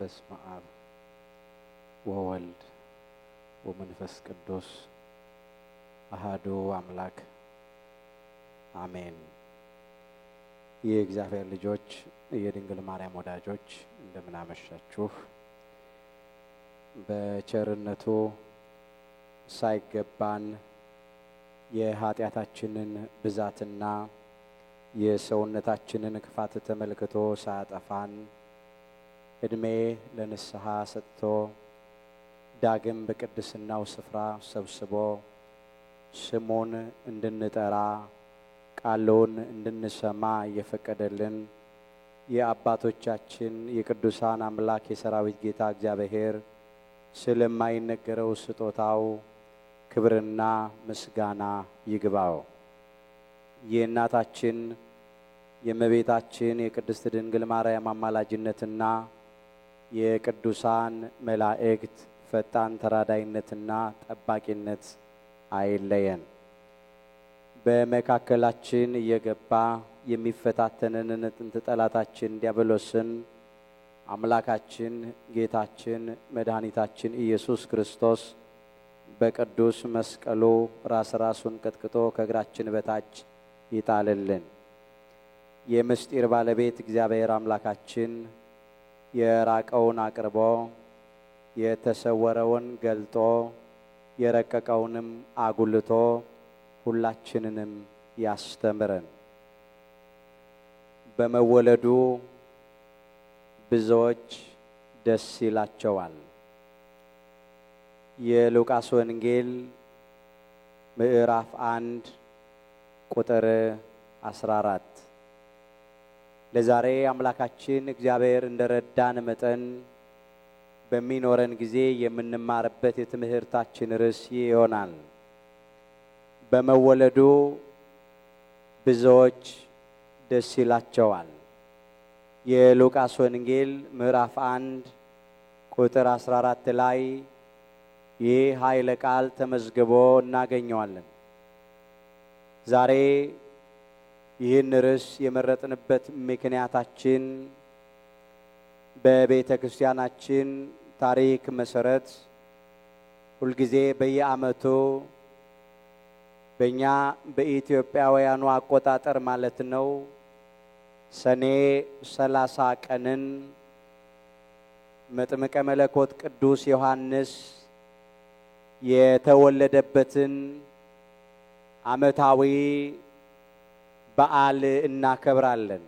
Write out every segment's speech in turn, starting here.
በስመ አብ ወወልድ ወመንፈስ ቅዱስ አሐዱ አምላክ አሜን። የእግዚአብሔር ልጆች የድንግል ማርያም ወዳጆች እንደምን አመሻችሁ። በቸርነቱ ሳይገባን የኃጢአታችንን ብዛትና የሰውነታችንን ክፋት ተመልክቶ ሳያጠፋን እድሜ ለንስሐ ሰጥቶ ዳግም በቅድስናው ስፍራ ሰብስቦ ስሙን እንድንጠራ ቃሉን እንድንሰማ የፈቀደልን የአባቶቻችን የቅዱሳን አምላክ የሰራዊት ጌታ እግዚአብሔር ስለማይነገረው ስጦታው ክብርና ምስጋና ይግባው። የእናታችን የእመቤታችን የቅድስት ድንግል ማርያም አማላጅነትና የቅዱሳን መላእክት ፈጣን ተራዳይነትና ጠባቂነት አይለየን። በመካከላችን እየገባ የሚፈታተነንን ጥንት ጠላታችን ዲያብሎስን አምላካችን ጌታችን መድኃኒታችን ኢየሱስ ክርስቶስ በቅዱስ መስቀሉ ራሱን ቀጥቅጦ ከእግራችን በታች ይጣልልን። የምስጢር ባለቤት እግዚአብሔር አምላካችን የራቀውን አቅርቦ የተሰወረውን ገልጦ የረቀቀውንም አጉልቶ ሁላችንንም ያስተምረን። በመወለዱ ብዙዎች ደስ ይላቸዋል። የሉቃስ ወንጌል ምዕራፍ 1 ቁጥር 14። ለዛሬ አምላካችን እግዚአብሔር እንደረዳን መጠን በሚኖረን ጊዜ የምንማርበት የትምህርታችን ርዕስ ይሆናል። በመወለዱ ብዙዎች ደስ ይላቸዋል። የሉቃስ ወንጌል ምዕራፍ 1 ቁጥር 14 ላይ ይህ ኃይለ ቃል ተመዝግቦ እናገኘዋለን። ዛሬ ይህን ርዕስ የመረጥንበት ምክንያታችን በቤተ ክርስቲያናችን ታሪክ መሰረት ሁልጊዜ በየዓመቱ በእኛ በኢትዮጵያውያኑ አቆጣጠር ማለት ነው ሰኔ 30 ቀንን መጥምቀ መለኮት ቅዱስ ዮሐንስ የተወለደበትን ዓመታዊ በዓል እናከብራለን።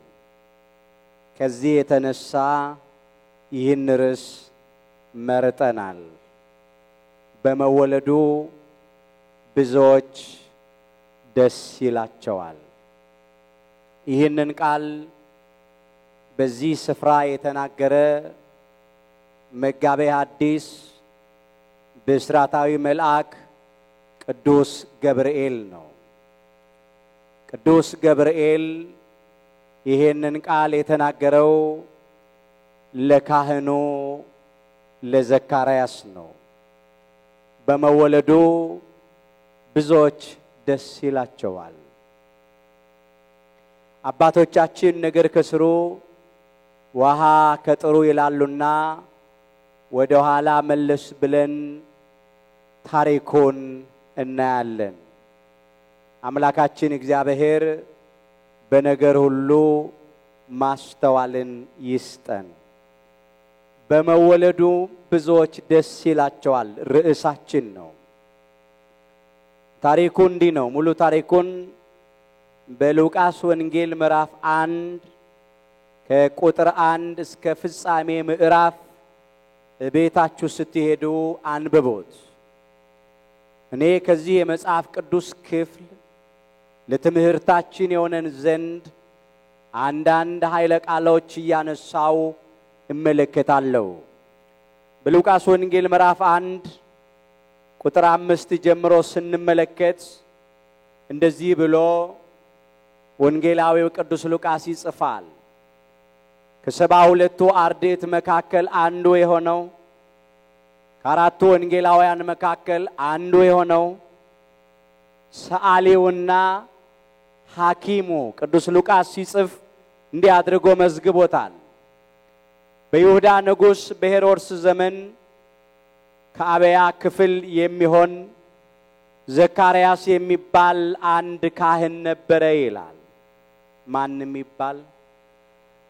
ከዚህ የተነሳ ይህን ርዕስ መርጠናል። በመወለዱ ብዙዎች ደስ ይላቸዋል። ይህንን ቃል በዚህ ስፍራ የተናገረ መጋቤ ሐዲስ ብስራታዊ መልአክ ቅዱስ ገብርኤል ነው። ቅዱስ ገብርኤል ይሄንን ቃል የተናገረው ለካህኑ ለዘካርያስ ነው። በመወለዱ ብዙዎች ደስ ይላቸዋል። አባቶቻችን ነገር ከስሩ ውሃ ከጥሩ ይላሉና ወደ ኋላ መለስ ብለን ታሪኩን እናያለን። አምላካችን እግዚአብሔር በነገር ሁሉ ማስተዋልን ይስጠን። በመወለዱ ብዙዎች ደስ ይላቸዋል ርዕሳችን ነው። ታሪኩ እንዲህ ነው። ሙሉ ታሪኩን በሉቃስ ወንጌል ምዕራፍ 1 ከቁጥር 1 እስከ ፍጻሜ ምዕራፍ ቤታችሁ ስትሄዱ አንብቡት። እኔ ከዚህ የመጽሐፍ ቅዱስ ክፍል ለትምህርታችን የሆነን ዘንድ አንዳንድ ኃይለ ቃሎች እያነሳው እመለከታለሁ። በሉቃስ ወንጌል ምዕራፍ 1 ቁጥር 5 ጀምሮ ስንመለከት እንደዚህ ብሎ ወንጌላዊው ቅዱስ ሉቃስ ይጽፋል። ከ72ቱ አርድእት መካከል አንዱ የሆነው ከአራቱ ወንጌላውያን መካከል አንዱ የሆነው ሰዓሊውና ሐኪሙ ቅዱስ ሉቃስ ሲጽፍ እንዲህ አድርጎ መዝግቦታል። በይሁዳ ንጉስ በሄሮድስ ዘመን ከአብያ ክፍል የሚሆን ዘካርያስ የሚባል አንድ ካህን ነበረ ይላል። ማንም ይባል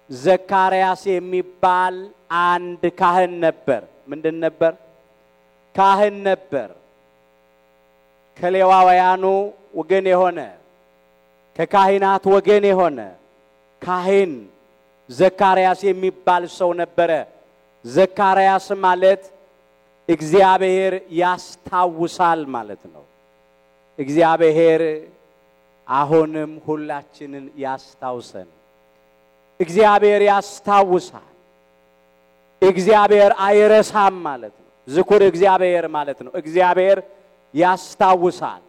ዘካርያስ የሚባል አንድ ካህን ነበር። ምንድን ነበር? ካህን ነበር። ከሌዋውያኑ ወገን የሆነ ከካህናት ወገን የሆነ ካህን ዘካርያስ የሚባል ሰው ነበረ። ዘካርያስ ማለት እግዚአብሔር ያስታውሳል ማለት ነው። እግዚአብሔር አሁንም ሁላችንን ያስታውሰን። እግዚአብሔር ያስታውሳል። እግዚአብሔር አይረሳም ማለት ነው። ዝኩር እግዚአብሔር ማለት ነው። እግዚአብሔር ያስታውሳል።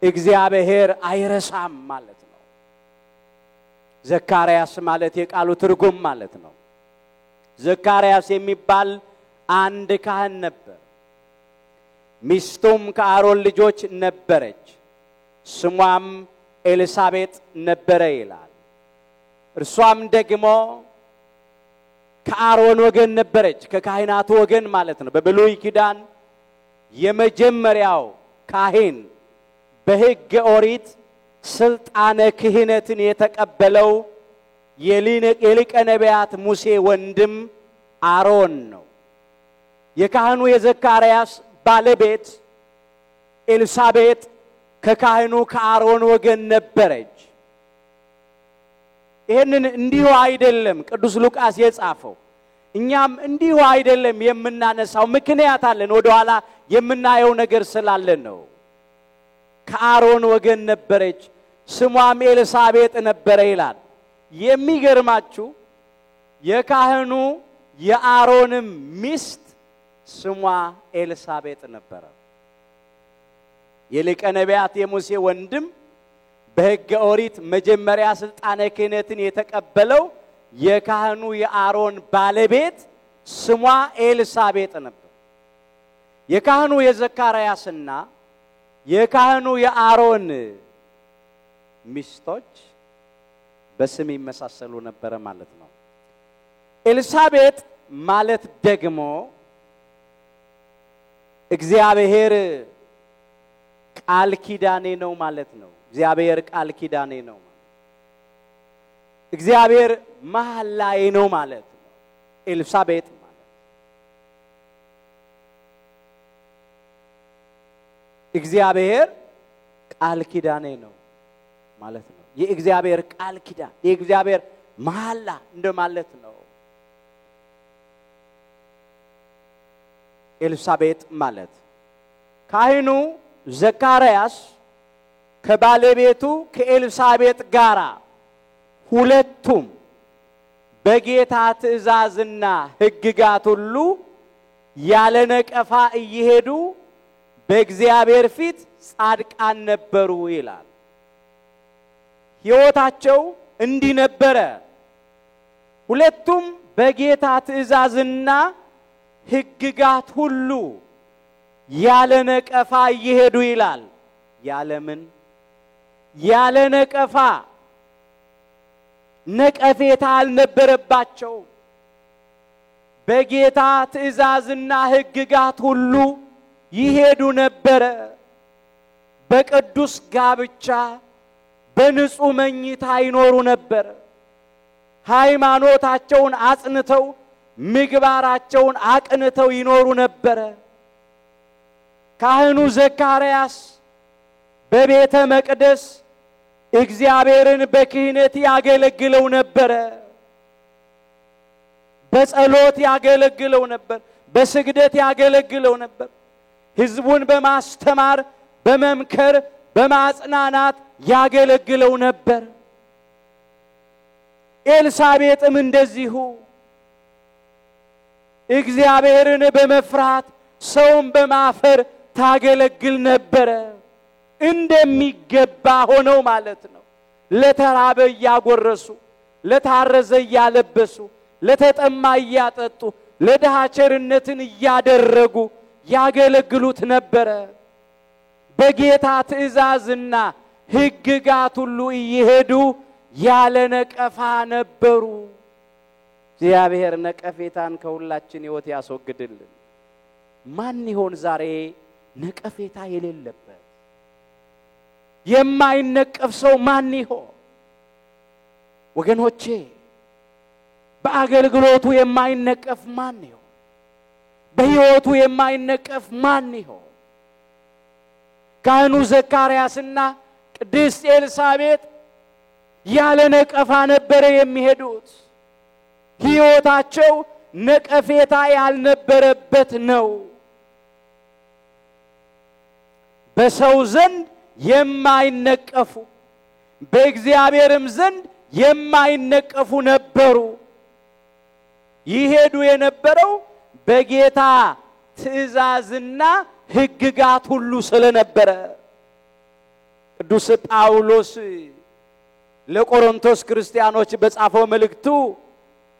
እግዚአብሔር አይረሳም ማለት ነው። ዘካርያስ ማለት የቃሉ ትርጉም ማለት ነው። ዘካርያስ የሚባል አንድ ካህን ነበር። ሚስቱም ከአሮን ልጆች ነበረች። ስሟም ኤልሳቤጥ ነበረ ይላል። እርሷም ደግሞ ከአሮን ወገን ነበረች፣ ከካህናቱ ወገን ማለት ነው። በብሉይ ኪዳን የመጀመሪያው ካህን በሕገ ኦሪት ስልጣነ ክህነትን የተቀበለው የሊቀ ነቢያት ሙሴ ወንድም አሮን ነው። የካህኑ የዘካርያስ ባለቤት ኤልሳቤጥ ከካህኑ ከአሮን ወገን ነበረች። ይሄንን እንዲሁ አይደለም ቅዱስ ሉቃስ የጻፈው። እኛም እንዲሁ አይደለም የምናነሳው፣ ምክንያት አለን። ወደ ኋላ የምናየው ነገር ስላለ ነው። ከአሮን ወገን ነበረች፣ ስሟም ኤልሳቤጥ ነበረ ይላል። የሚገርማችሁ የካህኑ የአሮንም ሚስት ስሟ ኤልሳቤጥ ነበረ። የሊቀ ነቢያት የሙሴ ወንድም በሕገ ኦሪት መጀመሪያ ስልጣነ ክህነትን የተቀበለው የካህኑ የአሮን ባለቤት ስሟ ኤልሳቤጥ ነበር። የካህኑ የዘካርያስና የካህኑ የአሮን ሚስቶች በስም ይመሳሰሉ ነበር ማለት ነው። ኤልሳቤጥ ማለት ደግሞ እግዚአብሔር ቃል ኪዳኔ ነው ማለት ነው። እግዚአብሔር ቃል ኪዳኔ ነው ማለት እግዚአብሔር መሐላዬ ነው ማለት ነው። ኤልሳቤጥ ማለት እግዚአብሔር ቃል ኪዳኔ ነው ማለት ነው። የእግዚአብሔር ቃል ኪዳን የእግዚአብሔር መሐላ እንደማለት ነው። ኤልሳቤጥ ማለት ካህኑ ዘካርያስ ከባለቤቱ ከኤልሳቤጥ ጋራ ሁለቱም በጌታ ትእዛዝና ሕግጋት ሁሉ ያለ ነቀፋ እየሄዱ በእግዚአብሔር ፊት ጻድቃን ነበሩ ይላል። ሕይወታቸው እንዲህ ነበረ። ሁለቱም በጌታ ትእዛዝና ሕግጋት ሁሉ ያለ ነቀፋ እየሄዱ ይላል። ያለምን ያለ ነቀፋ ነቀፌታ አልነበረባቸው። በጌታ ትእዛዝና ሕግጋት ሁሉ ይሄዱ ነበረ። በቅዱስ ጋብቻ በንጹህ መኝታ ይኖሩ ነበር። ሃይማኖታቸውን አጽንተው ምግባራቸውን አቅንተው ይኖሩ ነበር። ካህኑ ዘካርያስ በቤተ መቅደስ እግዚአብሔርን በክህነት ያገለግለው ነበር። በጸሎት ያገለግለው ነበር። በስግደት ያገለግለው ነበር። ሕዝቡን በማስተማር በመምከር በማጽናናት ያገለግለው ነበር። ኤልሳቤጥም እንደዚሁ እግዚአብሔርን በመፍራት ሰውን በማፈር ታገለግል ነበር። እንደሚገባ ሆነው ማለት ነው። ለተራበ ያጎረሱ፣ ለታረዘ ያለበሱ፣ ለተጠማ ያጠጡ፣ ለድሃ ቸርነትን ያደረጉ ያገለግሉት ነበር። በጌታ ትእዛዝና ሕግጋት ሁሉ ይሄዱ ያለ ነቀፋ ነበሩ። እግዚአብሔር ነቀፌታን ከሁላችን ሕይወት ያስወግድልን። ማን ይሆን ዛሬ ነቀፌታ የሌለበት የማይነቀፍ ሰው ማን ይሆን? ወገኖቼ በአገልግሎቱ የማይነቀፍ ማን ይሆን? በሕይወቱ የማይነቀፍ ማን ይሆን? ካህኑ ዘካርያስና ቅድስት ኤልሳቤጥ ያለ ነቀፋ ነበር የሚሄዱት። ሕይወታቸው ነቀፌታ ያልነበረበት ነው። በሰው ዘንድ የማይነቀፉ በእግዚአብሔርም ዘንድ የማይነቀፉ ነበሩ። ይሄዱ የነበረው በጌታ ትእዛዝና ሕግጋት ሁሉ ስለነበረ ቅዱስ ጳውሎስ ለቆሮንቶስ ክርስቲያኖች በጻፈው መልእክቱ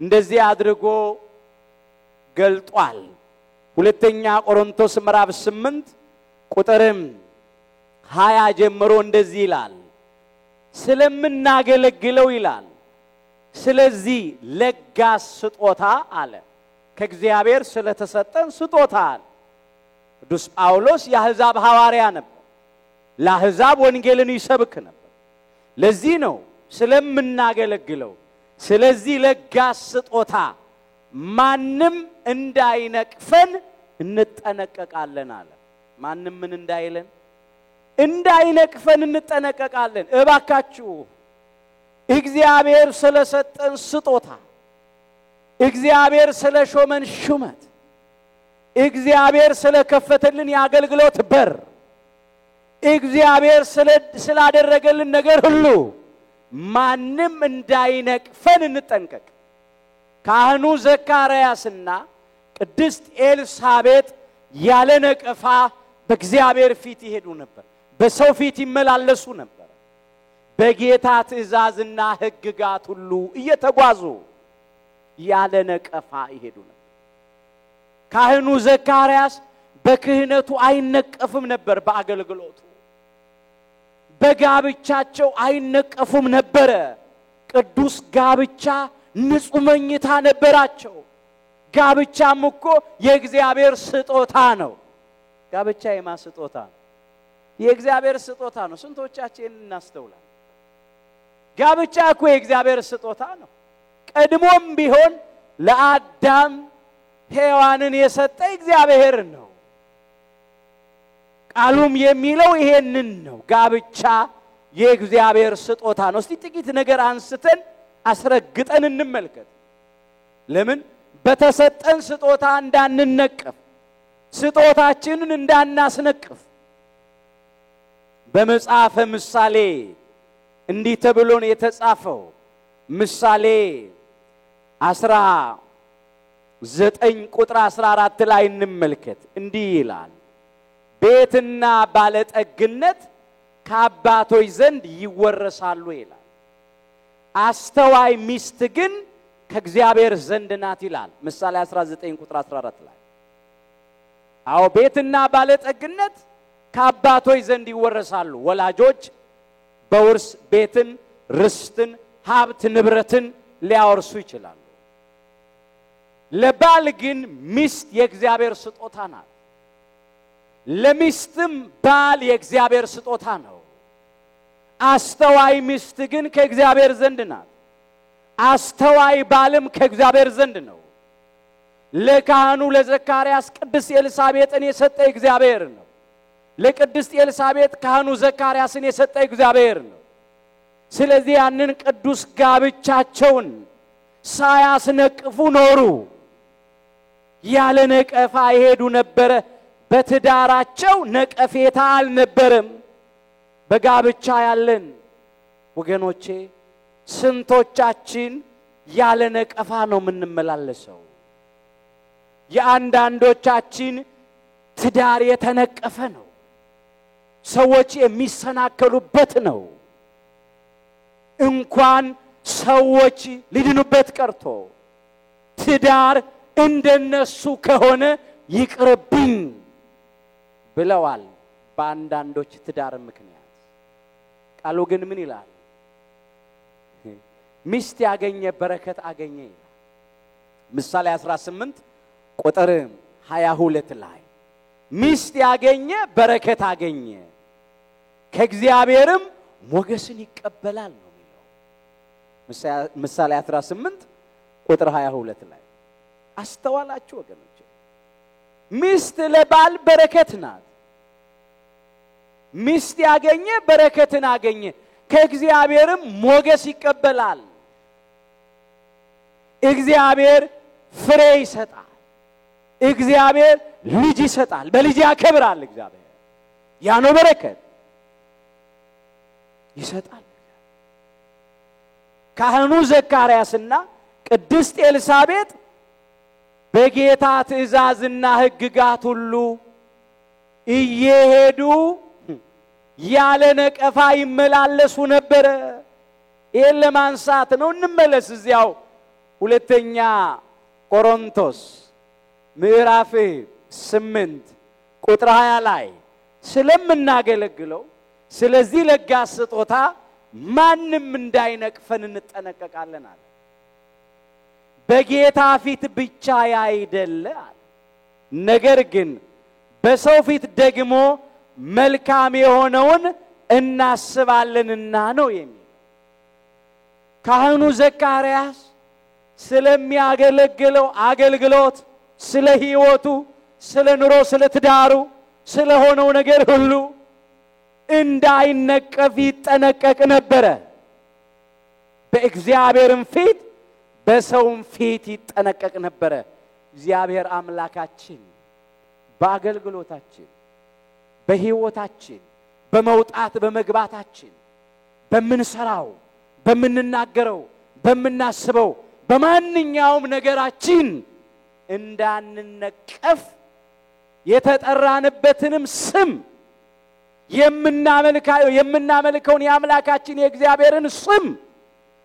እንደዚህ አድርጎ ገልጧል። ሁለተኛ ቆሮንቶስ ምዕራፍ 8 ቁጥርም 20 ጀምሮ እንደዚህ ይላል። ስለምናገለግለው ይላል ስለዚህ ለጋስ ስጦታ አለ ከእግዚአብሔር ስለተሰጠን ስጦታ አለ። ቅዱስ ጳውሎስ የአሕዛብ ሐዋርያ ነበር። ለአሕዛብ ወንጌልን ይሰብክ ነበር። ለዚህ ነው ስለምናገለግለው ስለዚህ ለጋስ ስጦታ ማንም እንዳይነቅፈን እንጠነቀቃለን አለ። ማንም ምን እንዳይለን እንዳይነቅፈን እንጠነቀቃለን። እባካችሁ እግዚአብሔር ስለሰጠን ስጦታ እግዚአብሔር ስለሾመን ሹመት እግዚአብሔር ስለከፈተልን ያገልግሎት በር እግዚአብሔር ስላደረገልን ነገር ሁሉ ማንም እንዳይነቅፈን እንጠንቀቅ። ካህኑ ዘካርያስና ቅድስት ኤልሳቤጥ ያለ ነቀፋ በእግዚአብሔር ፊት ይሄዱ ነበር። በሰው ፊት ይመላለሱ ነበር። በጌታ ትእዛዝና ሕግጋት ሁሉ እየተጓዙ ያለ ነቀፋ ይሄዱ ነበር። ካህኑ ዘካርያስ በክህነቱ አይነቀፍም ነበር። በአገልግሎቱ በጋብቻቸው አይነቀፉም ነበር። ቅዱስ ጋብቻ ንጹህ መኝታ ነበራቸው። ጋብቻም እኮ የእግዚአብሔር ስጦታ ነው። ጋብቻ የማን ስጦታ ነው? የእግዚአብሔር ስጦታ ነው። ስንቶቻችን እናስተውላለን? ጋብቻ እኮ የእግዚአብሔር ስጦታ ነው። ቀድሞም ቢሆን ለአዳም ሔዋንን የሰጠ እግዚአብሔር ነው። ቃሉም የሚለው ይሄንን ነው። ጋብቻ የእግዚአብሔር ስጦታ ነው። እስቲ ጥቂት ነገር አንስተን አስረግጠን እንመልከት። ለምን በተሰጠን ስጦታ እንዳንነቀፍ ስጦታችንን እንዳናስነቅፍ በመጽሐፈ ምሳሌ እንዲህ ተብሎ ነው የተጻፈው። ምሳሌ 19 ቁጥር 14 ላይ እንመልከት። እንዲህ ይላል ቤትና ባለጠግነት ከአባቶች ዘንድ ይወረሳሉ ይላል። አስተዋይ ሚስት ግን ከእግዚአብሔር ዘንድ ናት ይላል። ምሳሌ 19 ቁጥር 14 ላይ አዎ ቤትና ባለጠግነት ከአባቶች ዘንድ ይወረሳሉ። ወላጆች በውርስ ቤትን ርስትን ሀብት ንብረትን ሊያወርሱ ይችላሉ። ለባል ግን ሚስት የእግዚአብሔር ስጦታ ናት። ለሚስትም ባል የእግዚአብሔር ስጦታ ነው። አስተዋይ ሚስት ግን ከእግዚአብሔር ዘንድ ናት። አስተዋይ ባልም ከእግዚአብሔር ዘንድ ነው። ለካህኑ ለዘካርያስ ቅድስት ኤልሳቤጥን የሰጠ እግዚአብሔር ነው። ለቅድስት ኤልሳቤጥ ካህኑ ዘካርያስን የሰጠ እግዚአብሔር ነው። ስለዚህ ያንን ቅዱስ ጋብቻቸውን ሳያስነቅፉ ኖሩ። ያለ ነቀፋ ይሄዱ ነበር። በትዳራቸው ነቀፌታ አልነበረም። በጋብቻ ያለን ወገኖቼ ስንቶቻችን ያለ ነቀፋ ነው የምንመላለሰው? የአንዳንዶቻችን ትዳር የተነቀፈ ነው። ሰዎች የሚሰናከሉበት ነው። እንኳን ሰዎች ሊድኑበት ቀርቶ ትዳር እንደነሱ ከሆነ ይቅርብኝ ብለዋል በአንዳንዶች ትዳር ምክንያት። ቃሉ ግን ምን ይላል? ሚስት ያገኘ በረከት አገኘ ይላል። ምሳሌ 18 ቁጥር 22 ላይ ሚስት ያገኘ በረከት አገኘ ከእግዚአብሔርም ሞገስን ይቀበላል ነው የሚለው። ምሳሌ 18 ቁጥር 22 ላይ አስተዋላችሁ ወገኖች? ሚስት ለባል በረከት ናት። ሚስት ያገኘ በረከትን አገኘ ከእግዚአብሔርም ሞገስ ይቀበላል። እግዚአብሔር ፍሬ ይሰጣል። እግዚአብሔር ልጅ ይሰጣል። በልጅ ያከብራል። እግዚአብሔር ያ ነው በረከት ይሰጣል። ካህኑ ዘካርያስና ቅድስት ኤልሳቤጥ በጌታ ትእዛዝና ሕግጋት ሁሉ እየሄዱ ያለ ነቀፋ ይመላለሱ ነበር። ይሄን ለማንሳት ነው። እንመለስ እዚያው ሁለተኛ ቆሮንቶስ ምዕራፍ 8 ቁጥር 20 ላይ ስለምናገለግለው ስለዚህ ለጋስ ስጦታ ማንም እንዳይነቅፈን እንጠነቀቃለን አለ። በጌታ ፊት ብቻ ያይደለ አለ፣ ነገር ግን በሰው ፊት ደግሞ መልካም የሆነውን እናስባለንና ነው የሚል። ካህኑ ዘካርያስ ስለሚያገለግለው አገልግሎት፣ ስለ ሕይወቱ፣ ስለ ኑሮ፣ ስለ ትዳሩ፣ ስለ ሆነው ነገር ሁሉ እንዳይነቀፍ ይጠነቀቅ ነበር። በእግዚአብሔርም ፊት በሰውም ፊት ይጠነቀቅ ነበር። እግዚአብሔር አምላካችን በአገልግሎታችን፣ በሕይወታችን፣ በመውጣት በመግባታችን፣ በምንሰራው፣ በምንናገረው፣ በምናስበው በማንኛውም ነገራችን እንዳንነቀፍ የተጠራንበትንም ስም የምናመልከውን የአምላካችን የእግዚአብሔርን ስም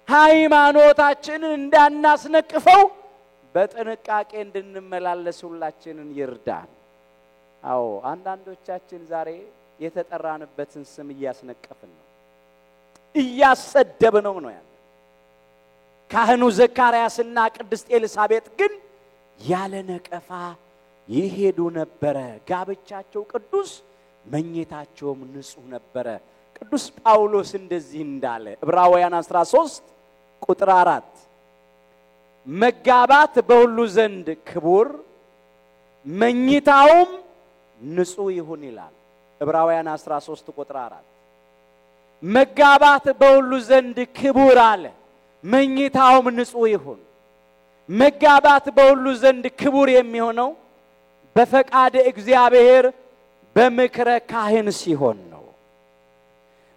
ሃይማኖታችንን እንዳናስነቅፈው በጥንቃቄ እንድንመላለስ ሁላችንን ይርዳን። አዎ አንዳንዶቻችን ዛሬ የተጠራንበትን ስም እያስነቀፍን ነው፣ እያሰደብነው ነው ያለው። ካህኑ ዘካርያስና ቅድስት ኤልሳቤጥ ግን ያለ ነቀፋ ይሄዱ ነበር። ጋብቻቸው ቅዱስ፣ መኝታቸውም ንጹህ ነበር። ቅዱስ ጳውሎስ እንደዚህ እንዳለ ዕብራውያን 13 ቁጥር 4 መጋባት በሁሉ ዘንድ ክቡር መኝታውም ንጹህ ይሁን ይላል። ዕብራውያን 13 ቁጥር 4 መጋባት በሁሉ ዘንድ ክቡር አለ፣ መኝታውም ንጹህ ይሁን። መጋባት በሁሉ ዘንድ ክቡር የሚሆነው በፈቃደ እግዚአብሔር በምክረ ካህን ሲሆን ነው።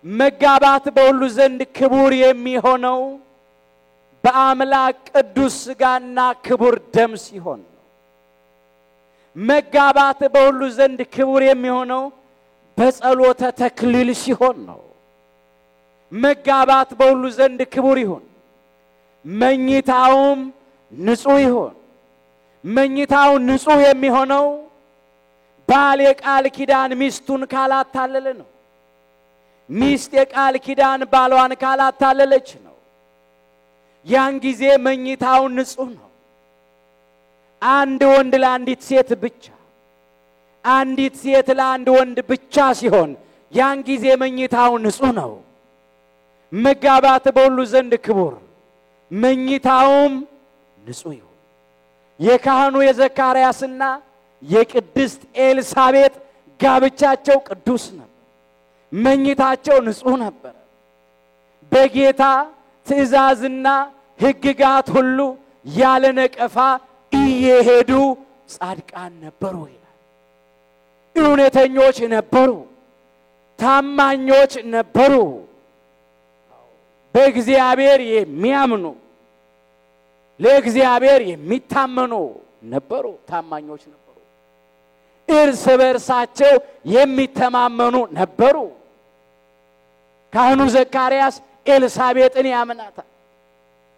መጋባት በሁሉ ዘንድ ክቡር የሚሆነው በአምላክ ቅዱስ ሥጋና ክቡር ደም ሲሆን ነው። መጋባት በሁሉ ዘንድ ክቡር የሚሆነው በጸሎተ ተክሊል ሲሆን ነው። መጋባት በሁሉ ዘንድ ክቡር ይሁን፣ መኝታውም ንጹህ ይሁን። መኝታው ንጹህ የሚሆነው ባል የቃል ኪዳን ሚስቱን ካላታለለ ነው። ሚስት የቃል ኪዳን ባሏን ካላታለለች ነው። ያን ጊዜ መኝታው ንጹህ ነው። አንድ ወንድ ለአንዲት ሴት ብቻ፣ አንዲት ሴት ለአንድ ወንድ ብቻ ሲሆን ያን ጊዜ መኝታው ንጹህ ነው። መጋባት በሁሉ ዘንድ ክቡር፣ መኝታውም ንጹህ ይሁን። የካህኑ የዘካርያስና የቅድስት ኤልሳቤጥ ጋብቻቸው ቅዱስ ነበር። መኝታቸው ንጹህ ነበር። በጌታ ትእዛዝና ሕግጋት ሁሉ ያለ ነቀፋ እየሄዱ ጻድቃን ነበሩ ይላል። እውነተኞች ነበሩ፣ ታማኞች ነበሩ። በእግዚአብሔር የሚያምኑ ለእግዚአብሔር የሚታመኑ ነበሩ፣ ታማኞች ነበሩ። እርስ በርሳቸው የሚተማመኑ ነበሩ። ካህኑ ዘካርያስ ኤልሳቤጥን ያምናታል።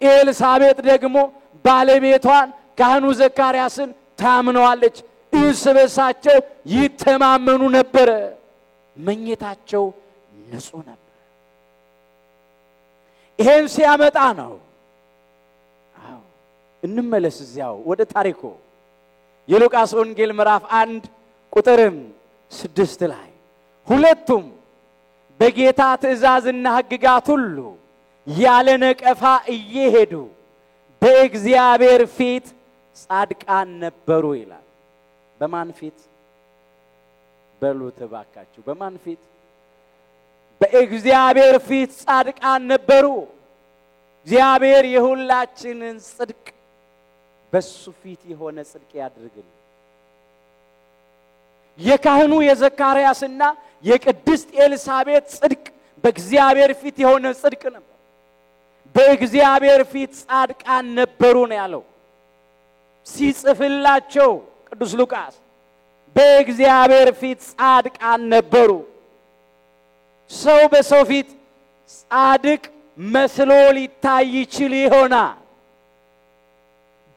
ኤልሳቤጥ ደግሞ ባለቤቷን ካህኑ ዘካርያስን ታምነዋለች። እርስ በርሳቸው ይተማመኑ ነበር። መኝታቸው ንጹህ ነበር። ይሄን ሲያመጣ ነው እንመለስ እዚያው ወደ ታሪኩ የሉቃስ ወንጌል ምዕራፍ 1 ቁጥር 6 ላይ ሁለቱም በጌታ ትእዛዝና ሕግጋት ሁሉ ያለ ነቀፋ እየሄዱ በእግዚአብሔር ፊት ጻድቃን ነበሩ ይላል። በማን ፊት በሉት ባካችሁ? በማን ፊት? በእግዚአብሔር ፊት ጻድቃን ነበሩ። እግዚአብሔር የሁላችንን ጽድቅ በሱ ፊት የሆነ ጽድቅ ያድርግልን። የካህኑ የዘካርያስና የቅድስት ኤልሳቤጥ ጽድቅ በእግዚአብሔር ፊት የሆነ ጽድቅ ነበር። በእግዚአብሔር ፊት ጻድቃን ነበሩ ነው ያለው ሲጽፍላቸው ቅዱስ ሉቃስ። በእግዚአብሔር ፊት ጻድቃን ነበሩ። ሰው በሰው ፊት ጻድቅ መስሎ ሊታይ ይችል ይሆናል።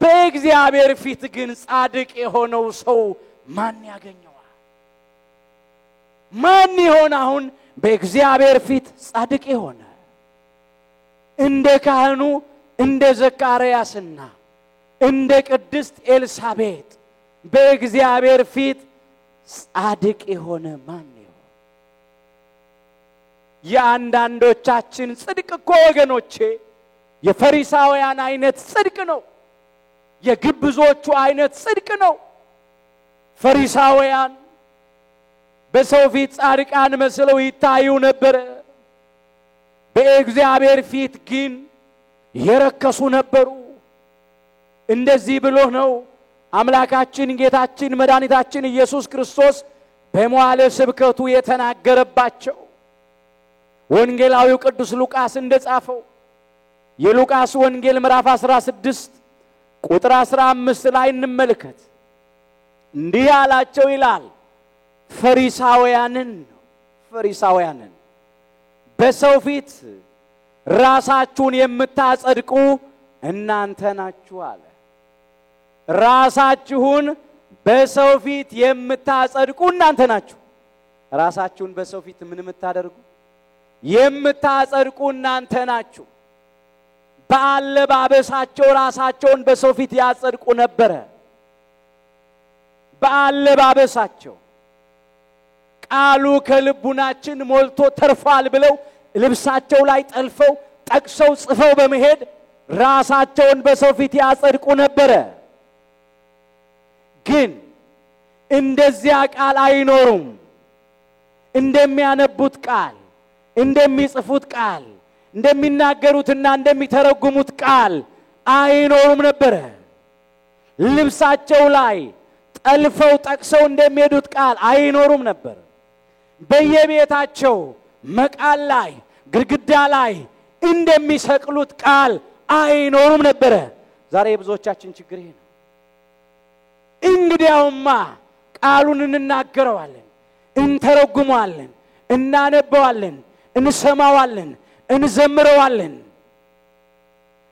በእግዚአብሔር ፊት ግን ጻድቅ የሆነው ሰው ማን ያገኘዋል? ማን ይሆን አሁን በእግዚአብሔር ፊት ጻድቅ የሆነ? እንደ ካህኑ እንደ ዘካርያስና እንደ ቅድስት ኤልሳቤጥ በእግዚአብሔር ፊት ጻድቅ የሆነ ማን ነው? የአንዳንዶቻችን ጽድቅ እኮ ወገኖቼ የፈሪሳውያን አይነት ጽድቅ ነው። የግብዞቹ አይነት ጽድቅ ነው። ፈሪሳውያን በሰው ፊት ጻድቃን መስለው ይታዩ ነበር። በእግዚአብሔር ፊት ግን የረከሱ ነበሩ። እንደዚህ ብሎ ነው አምላካችን ጌታችን መድኃኒታችን ኢየሱስ ክርስቶስ በመዋዕለ ስብከቱ የተናገረባቸው። ወንጌላዊው ቅዱስ ሉቃስ እንደጻፈው የሉቃስ ወንጌል ምዕራፍ 16 ቁጥር 15 ላይ እንመልከት። እንዲህ አላቸው ይላል ፈሪሳውያንን በሰው ፊት ራሳችሁን የምታጸድቁ እናንተ ናችሁ አለ። ራሳችሁን በሰው ፊት የምታጸድቁ እናንተ ናችሁ። ራሳችሁን በሰው ፊት ምን የምታደርጉ? የምታጸድቁ እናንተ ናችሁ። በአለባበሳቸው ራሳቸውን በሰው ፊት ያጸድቁ ነበር። በአለባበሳቸው ቃሉ ከልቡናችን ሞልቶ ተርፏል ብለው ልብሳቸው ላይ ጠልፈው ጠቅሰው ጽፈው በመሄድ ራሳቸውን በሰው ፊት ያጸድቁ ነበር። ግን እንደዚያ ቃል አይኖሩም። እንደሚያነቡት ቃል፣ እንደሚጽፉት ቃል፣ እንደሚናገሩትና እንደሚተረጉሙት ቃል አይኖሩም ነበር። ልብሳቸው ላይ ጠልፈው ጠቅሰው እንደሚሄዱት ቃል አይኖሩም ነበር። በየቤታቸው መቃል ላይ ግድግዳ ላይ እንደሚሰቅሉት ቃል አይኖሩም ነበር። ዛሬ የብዙዎቻችን ችግር ይሄ ነው። እንግዲያውማ ቃሉን እንናገረዋለን፣ እንተረጉመዋለን፣ እናነበዋለን፣ እንሰማዋለን፣ እንዘምረዋለን፣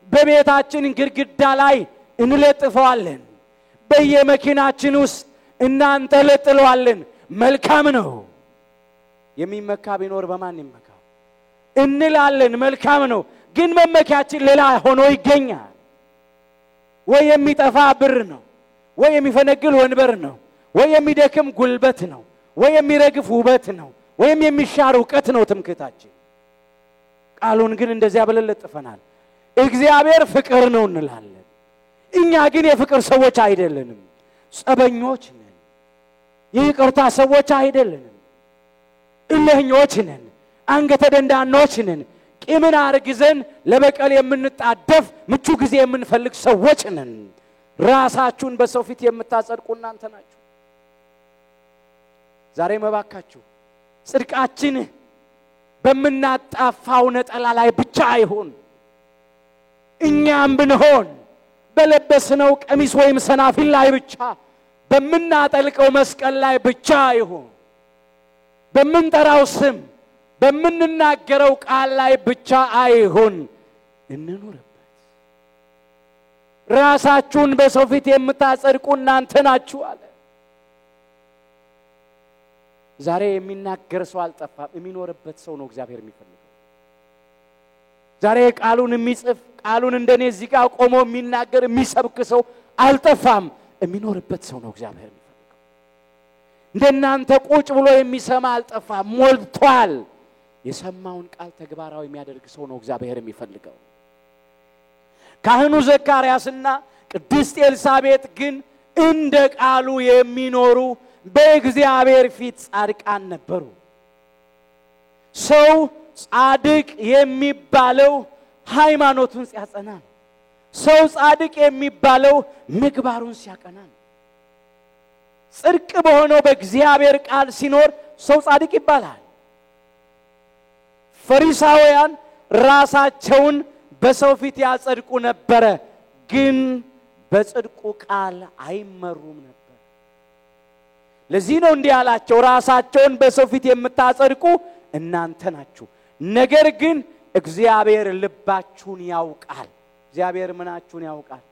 በቤታችን ግድግዳ ላይ እንለጥፈዋለን፣ በየመኪናችን ውስጥ እናንጠለጥለዋለን። መልካም ነው። የሚመካ ቢኖር በማን ይመካ እንላለን። መልካም ነው። ግን መመኪያችን ሌላ ሆኖ ይገኛል። ወይ የሚጠፋ ብር ነው፣ ወይ የሚፈነግል ወንበር ነው፣ ወይ የሚደክም ጉልበት ነው፣ ወይ የሚረግፍ ውበት ነው፣ ወይም የሚሻር ዕውቀት ነው ትምክህታችን። ቃሉን ግን እንደዚያ ብለን ለጥፈናል። እግዚአብሔር ፍቅር ነው እንላለን። እኛ ግን የፍቅር ሰዎች አይደለንም። ጸበኞች ነን። የይቅርታ ሰዎች አይደለንም። እልህኞች ነን። አንገተ ደንዳኖች ነን። ቂምን አርግዘን ለበቀል የምንጣደፍ ምቹ ጊዜ የምንፈልግ ሰዎች ነን። ራሳችሁን በሰው ፊት የምታጸድቁ እናንተ ናችሁ። ዛሬ መባካችሁ ጽድቃችን በመናጣፋው ነጠላ ላይ ብቻ አይሁን። እኛም ብንሆን በለበስነው ቀሚስ ወይም ሰናፊል ላይ ብቻ፣ በመናጠልቀው መስቀል ላይ ብቻ አይሁን። በመንጠራው ስም በመንናገረው ቃል ላይ ብቻ አይሁን። እንኑርበት። ራሳችሁን በሰው ፊት የምታጸድቁ እናንተ ናችሁ አለ። ዛሬ የሚናገር ሰው አልጠፋም። የሚኖርበት ሰው ነው እግዚአብሔር የሚፈልገው። ዛሬ ቃሉን የሚጽፍ ቃሉን እንደኔ እዚህ ጋር ቆሞ የሚናገር የሚሰብክ ሰው አልጠፋም። የሚኖርበት ሰው ነው እግዚአብሔር የሚፈልገው። እንደናንተ ቁጭ ብሎ የሚሰማ አልጠፋም፣ ሞልቷል። የሰማውን ቃል ተግባራዊ የሚያደርግ ሰው ነው እግዚአብሔር የሚፈልገው። ካህኑ ዘካርያስና ቅድስት ኤልሳቤጥ ግን እንደ ቃሉ የሚኖሩ በእግዚአብሔር ፊት ጻድቃን ነበሩ። ሰው ጻድቅ የሚባለው ሃይማኖቱን ሲያጸና ነው። ሰው ጻድቅ የሚባለው ምግባሩን ሲያቀና ነው። ጽድቅ በሆነው በእግዚአብሔር ቃል ሲኖር ሰው ጻድቅ ይባላል። ፈሪሳውያን ራሳቸውን በሰው ፊት ያጸድቁ ነበር፣ ግን በጽድቁ ቃል አይመሩም ነበር። ለዚህ ነው እንዲህ ያላቸው፣ ራሳቸውን በሰው ፊት የምታጸድቁ እናንተ ናችሁ፣ ነገር ግን እግዚአብሔር ልባችሁን ያውቃል። እግዚአብሔር ምናችሁን ያውቃል?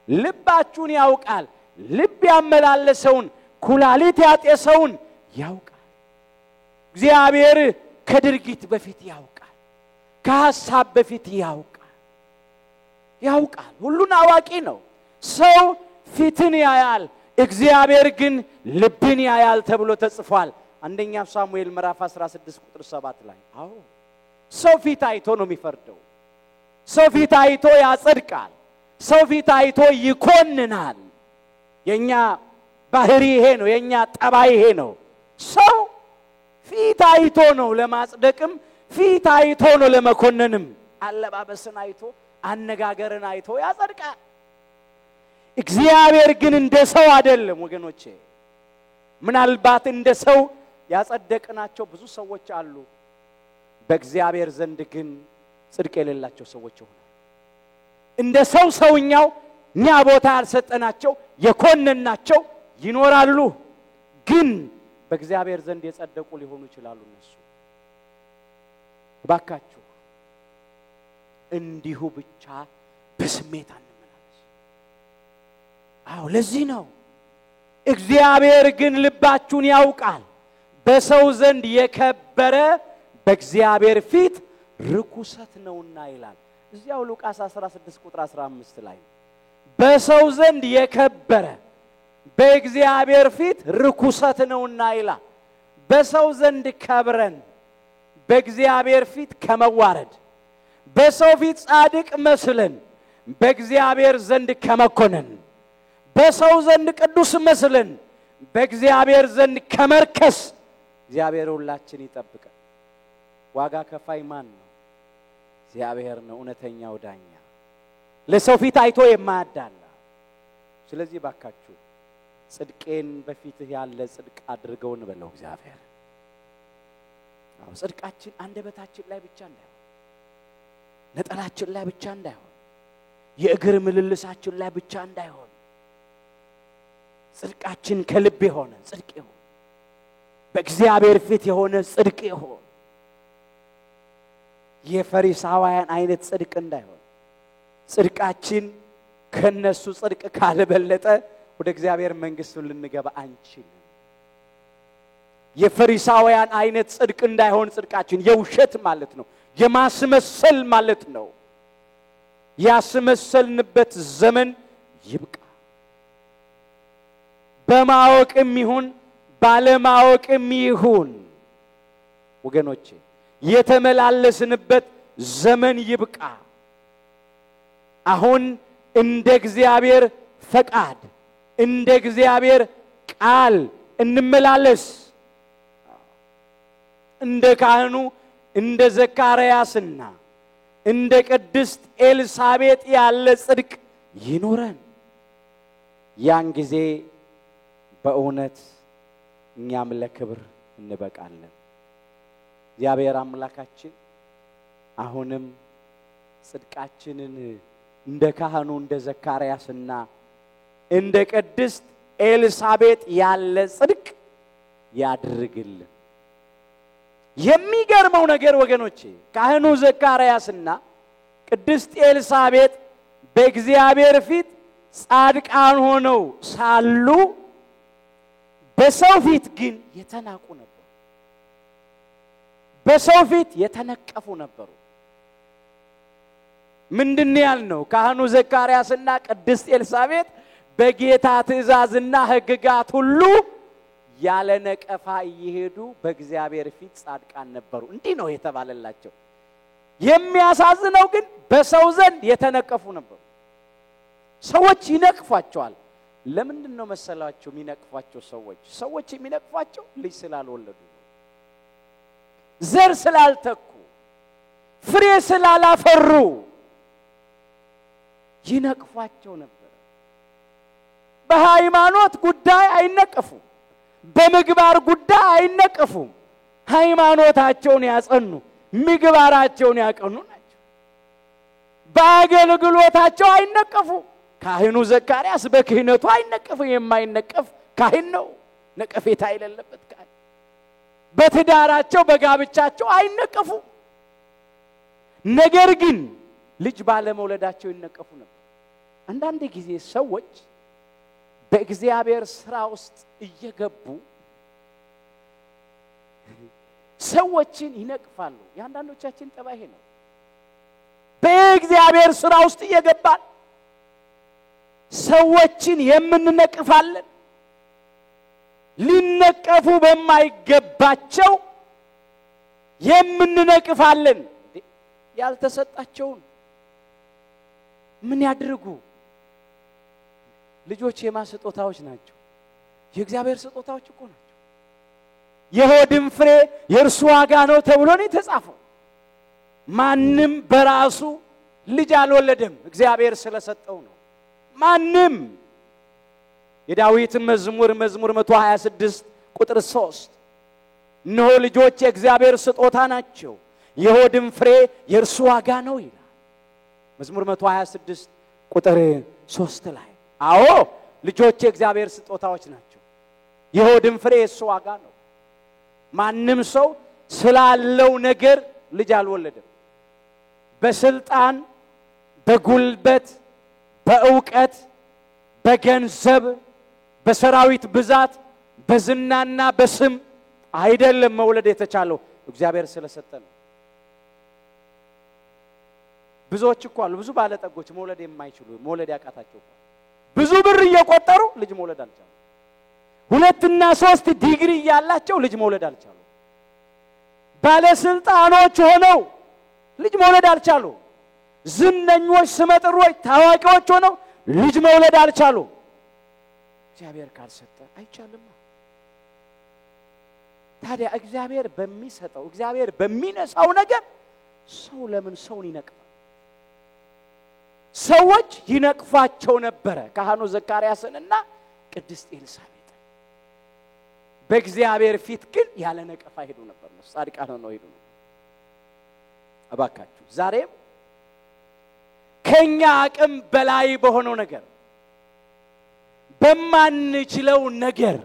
ልባችሁን ያውቃል። ልብ ያመላለሰውን ኩላሊት ያጤሰውን ያውቃል። እግዚአብሔር ከድርጊት በፊት ያውቃል፣ ከሐሳብ በፊት ያውቃል። ሁሉን አዋቂ ነው። ሰው ፊትን ያያል፣ እግዚአብሔር ግን ልብን ያያል ተብሎ ተጽፏል። አንደኛ ሳሙኤል ምዕራፍ 16 ቁጥር 7 ላይ። አዎ ሰው ፊት አይቶ ነው የሚፈርደው። ሰው ፊት አይቶ ያጸድቃል። ሰው ፊት አይቶ ይኮንናል። የኛ ባህሪ ይሄ ነው፣ የኛ ጠባይ ይሄ ነው። ሰው ፊት አይቶ ነው ለማጽደቅም፣ ፊት አይቶ ነው ለመኮነንም። አለባበስን አይቶ አነጋገርን አይቶ ያጸድቃል። እግዚአብሔር ግን እንደ ሰው አይደለም ወገኖቼ። ምናልባት እንደ ሰው ያጸደቅናቸው ብዙ ሰዎች አሉ፣ በእግዚአብሔር ዘንድ ግን ጽድቅ የሌላቸው ሰዎች ሆነዋል። እንደ ሰውኛው እኛ ቦታ ያልሰጠናቸው የኮነናቸው ይኖራሉ፣ ግን በእግዚአብሔር ዘንድ የጸደቁ ሊሆኑ ይችላሉ። እነሱ ባካችሁ እንዲሁ ብቻ በስሜት አንመላለስ። አዎ ለዚህ ነው እግዚአብሔር ግን ልባችሁን ያውቃል፣ በሰው ዘንድ የከበረ በእግዚአብሔር ፊት ርኩሰት ነውና ይላል። እዚያው ሉቃስ 16 ቁጥር 15 ላይ በሰው ዘንድ የከበረ በእግዚአብሔር ፊት ርኩሰት ነውና ይላል። በሰው ዘንድ ከብረን በእግዚአብሔር ፊት ከመዋረድ፣ በሰው ፊት ጻድቅ መስለን በእግዚአብሔር ዘንድ ከመኮነን፣ በሰው ዘንድ ቅዱስ መስለን በእግዚአብሔር ዘንድ ከመርከስ እግዚአብሔር ሁላችን ይጠብቀን። ዋጋ ከፋይ ማን ነው? እግዚአብሔር ነው፣ እውነተኛው ዳኛ፣ ለሰው ፊት አይቶ የማያዳላ። ስለዚህ ባካችሁ ጽድቄን በፊትህ ያለ ጽድቅ አድርገው እንበለው እግዚአብሔር። አዎ ጽድቃችን አንደበታችን ላይ ብቻ እንዳይሆን፣ ነጠላችን ላይ ብቻ እንዳይሆን፣ የእግር ምልልሳችን ላይ ብቻ እንዳይሆን፣ ጽድቃችን ከልብ የሆነ ጽድቅ ይሁን፣ በእግዚአብሔር ፊት የሆነ ጽድቅ ይሁን። የፈሪሳውያን አይነት ጽድቅ እንዳይሆን፣ ጽድቃችን ከነሱ ጽድቅ ካልበለጠ ወደ እግዚአብሔር መንግስት ልንገባ አንችልም። የፈሪሳውያን አይነት ጽድቅ እንዳይሆን፣ ጽድቃችን የውሸት ማለት ነው፣ የማስመሰል ማለት ነው። ያስመሰልንበት ዘመን ይብቃ። በማወቅም ይሁን ባለማወቅም ይሁን ወገኖቼ የተመላለስንበት ዘመን ይብቃ። አሁን እንደ እግዚአብሔር ፈቃድ እንደ እግዚአብሔር ቃል እንመላለስ። እንደ ካህኑ እንደ ዘካርያስና እንደ ቅድስት ኤልሳቤጥ ያለ ጽድቅ ይኖረን። ያን ጊዜ በእውነት እኛም ለክብር እንበቃለን። እግዚአብሔር አምላካችን አሁንም ጽድቃችንን እንደ ካህኑ እንደ ዘካርያስና እንደ ቅድስት ኤልሳቤጥ ያለ ጽድቅ ያድርግልን። የሚገርመው ነገር ወገኖቼ ካህኑ ዘካርያስና ቅድስት ኤልሳቤጥ በእግዚአብሔር ፊት ጻድቃን ሆነው ሳሉ በሰው ፊት ግን የተናቁ ነበሩ፣ በሰው ፊት የተነቀፉ ነበሩ። ምንድነው ያልነው? ካህኑ ዘካርያስና ቅድስት ኤልሳቤጥ በጌታ ትእዛዝና ሕግጋት ሁሉ ያለ ነቀፋ ይሄዱ በእግዚአብሔር ፊት ጻድቃን ነበሩ። እንዲህ ነው የተባለላቸው። የሚያሳዝነው ግን በሰው ዘንድ የተነቀፉ ነበሩ። ሰዎች ይነቅፏቸዋል። ለምንድነው መሰላችሁ የሚነቅፏቸው? ሰዎች የሚነቅፏቸው ልጅ ስላልወለዱ፣ ዘር ስላልተኩ፣ ፍሬ ስላላፈሩ ይነቅፏቸው ነበር። በሃይማኖት ጉዳይ አይነቀፉም፣ በምግባር ጉዳይ አይነቀፉም። ሃይማኖታቸውን ያጸኑ ምግባራቸውን ያቀኑ ናቸው። በአገልግሎታቸው አይነቀፉም። ካህኑ ዘካርያስ በክህነቱ አይነቀፍ፣ የማይነቀፍ ካህን ነው፣ ነቀፌታ የሌለበት ካህን። በትዳራቸው በጋብቻቸው አይነቀፉም። ነገር ግን ልጅ ባለመውለዳቸው ይነቀፉ ነበር። አንዳንድ ጊዜ ሰዎች በእግዚአብሔር ሥራ ውስጥ እየገቡ ሰዎችን ይነቅፋሉ። ያንዳንዶቻችን ጠባይ ነው። በእግዚአብሔር ሥራ ውስጥ እየገባን ሰዎችን የምንነቅፋለን። ሊነቀፉ በማይገባቸው የምንነቅፋለን። ያልተሰጣቸውን ምን ያድርጉ? ልጆች የማስጦታዎች ናቸው። የእግዚአብሔር ስጦታዎች እኮ ናቸው። የሆድም ፍሬ የእርሱ ዋጋ ነው ተብሎ ነው የተጻፈው። ማንም በራሱ ልጅ አልወለደም፣ እግዚአብሔር ስለሰጠው ነው። ማንም የዳዊት መዝሙር 126 ቁጥር 3 እነሆ ልጆች የእግዚአብሔር ስጦታ ናቸው፣ የሆድም ፍሬ የእርሱ ዋጋ ነው ይላል። መዝሙር 126 ቁጥር 3 ላይ አዎ ልጆች የእግዚአብሔር ስጦታዎች ናቸው፣ የሆድም ፍሬ የእርሱ ዋጋ ነው። ማንም ሰው ስላለው ነገር ልጅ አልወለደም። በስልጣን፣ በጉልበት፣ በእውቀት፣ በገንዘብ፣ በሰራዊት ብዛት፣ በዝናና በስም አይደለም መውለድ የተቻለው፣ እግዚአብሔር ስለሰጠ ነው። ብዙዎች እኮ አሉ፣ ብዙ ባለጠጎች መውለድ የማይችሉ መውለድ ያቃታቸው ብዙ ብር እየቆጠሩ ልጅ መውለድ አልቻሉ። 2 እና 3 ዲግሪ ያላቸው ልጅ መውለድ አልቻሉ። ባለስልጣኖች ሆነው ልጅ መውለድ አልቻሉ። ዝነኞች፣ ስመጥሮች፣ ታዋቂዎች ሆነው ልጅ መውለድ አልቻሉ። እግዚአብሔር ካልሰጠ አይቻልም። ታዲያ እግዚአብሔር በሚሰጠው እግዚአብሔር በሚነሳው ነገር ሰው ለምን ሰውን ይነቅፋል? ሰዎች ይነቅፋቸው ነበር ካህኑ ዘካርያስንና ቅድስት ኤልሳቤጥ። በእግዚአብሔር ፊት ግን ያለ ነቀፋ ሄዱ ነበር። ጻድቃን ሆነው ሄዱ። አባካችሁ ዛሬም ከኛ አቅም በላይ በሆነው ነገር በማንችለው ነገር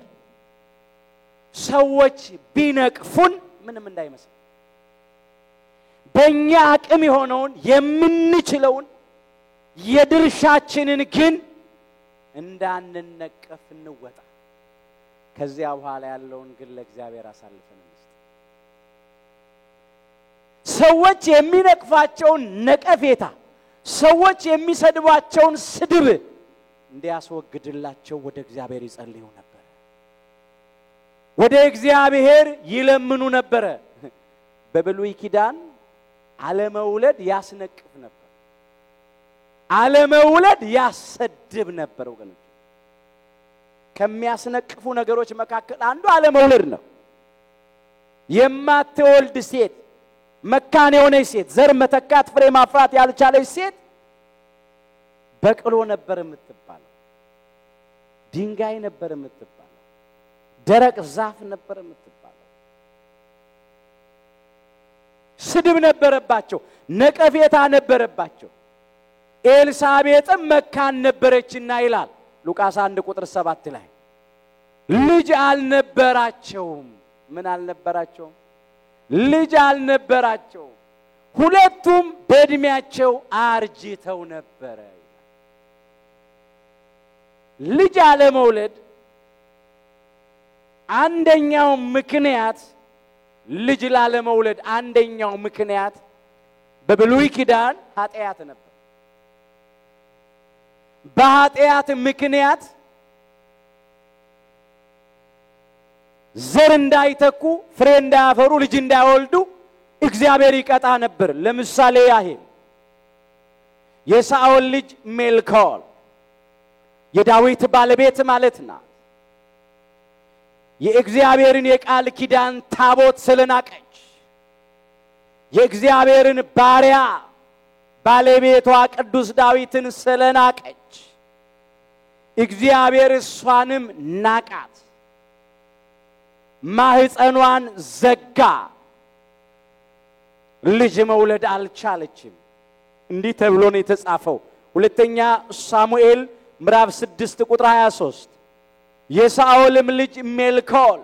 ሰዎች ቢነቅፉን ምንም እንዳይመስል፣ በእኛ አቅም የሆነውን የምንችለውን የድርሻችንን ግን እንዳንነቀፍ እንወጣ። ከዚያ በኋላ ያለውን ግን ለእግዚአብሔር አሳልፈን እንስጥ። ሰዎች የሚነቅፋቸውን ነቀፌታ፣ ሰዎች የሚሰድቧቸውን ስድብ እንዲያስወግድላቸው ወደ እግዚአብሔር ይጸልዩ ነበር። ወደ እግዚአብሔር ይለምኑ ነበር። በብሉይ ኪዳን አለመውለድ ያስነቅፍ ነበር፣ አለመውለድ ያሰድብ ነበር። ወገኖች ከሚያስነቅፉ ነገሮች መካከል አንዱ አለመውለድ ነው። የማትወልድ ሴት፣ መካን የሆነች ሴት፣ ዘር መተካት ፍሬ ማፍራት ያልቻለች ሴት በቅሎ ነበር የምትባለው፣ ድንጋይ ነበር የምትባለው፣ ደረቅ ዛፍ ነበር የምትባለው። ስድብ ነበረባቸው፣ ነቀፌታ ነበረባቸው። ኤልሳቤጥም መካን ነበረችና ይላል ሉቃስ 1 ቁጥር 7 ላይ ልጅ አልነበራቸውም። ምን አልነበራቸውም? ልጅ አልነበራቸውም። ሁለቱም በእድሜያቸው አርጅተው ነበር። ልጅ አለመውለድ አንደኛው ምክንያት፣ ልጅ ላለመውለድ አንደኛው ምክንያት በብሉይ ኪዳን ኃጢአት ነበር። በኃጢአት ምክንያት ዘር እንዳይተኩ ፍሬ እንዳያፈሩ ልጅ እንዳይወልዱ እግዚአብሔር ይቀጣ ነበር። ለምሳሌ ያህል የሳኦል ልጅ ሜልኮል የዳዊት ባለቤት ማለት ነው። የእግዚአብሔርን የቃል ኪዳን ታቦት ስለናቀች የእግዚአብሔርን ባሪያ ባለቤቷ ቅዱስ ዳዊትን ስለናቀች እግዚአብሔር እሷንም ናቃት፣ ማህፀኗን ዘጋ፣ ልጅ መውለድ አልቻለችም። እንዲህ ተብሎ ነው የተጻፈው ሁለተኛ ሳሙኤል ምዕራፍ 6 ቁጥር 23 የሳኦልም ልጅ ሜልኮል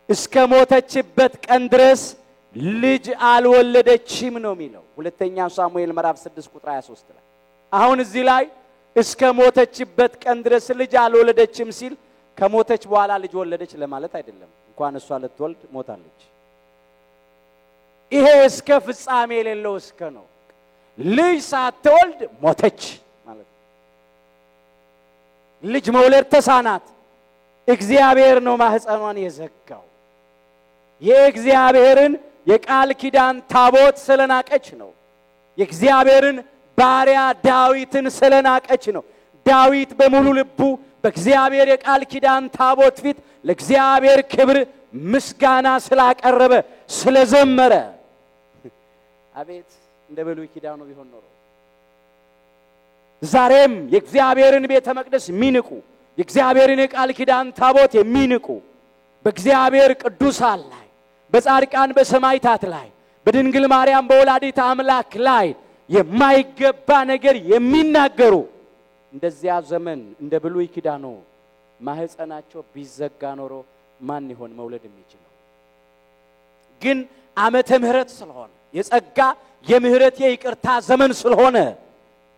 እስከ ሞተችበት ቀን ድረስ ልጅ አልወለደችም ነው የሚለው ሁለተኛ ሳሙኤል ምዕራፍ 6 ቁጥር 23 ላይ። አሁን እዚህ ላይ እስከ ሞተችበት ቀን ድረስ ልጅ አልወለደችም ሲል ከሞተች በኋላ ልጅ ወለደች ለማለት አይደለም። እንኳን እሷ ልትወልድ ሞታለች። ይሄ እስከ ፍጻሜ የሌለው እስከ ነው። ልጅ ሳትወልድ ሞተች ማለት ነው። ልጅ መውለድ ተሳናት። እግዚአብሔር ነው ማህፀኗን የዘጋው። የእግዚአብሔርን የቃል ኪዳን ታቦት ስለናቀች ነው። የእግዚአብሔርን ባሪያ ዳዊትን ስለናቀች ነው። ዳዊት በሙሉ ልቡ በእግዚአብሔር የቃል ኪዳን ታቦት ፊት ለእግዚአብሔር ክብር ምስጋና ስላቀረበ ስለዘመረ አቤት እንደ ብሉይ ኪዳኑ ቢሆን ኖሮ ዛሬም የእግዚአብሔርን ቤተ መቅደስ የሚንቁ የእግዚአብሔርን የቃል ኪዳን ታቦት የሚንቁ በእግዚአብሔር ቅዱሳን ላይ በጻድቃን በሰማዕታት ላይ በድንግል ማርያም በወላዲተ አምላክ ላይ የማይገባ ነገር የሚናገሩ እንደዚያ ዘመን እንደ ብሉይ ኪዳኑ ማህፀናቸው ቢዘጋ ኖሮ ማን ይሆን መውለድ የሚችለው? ግን ዓመተ ምህረት ስለሆነ የጸጋ የምህረት የይቅርታ ዘመን ስለሆነ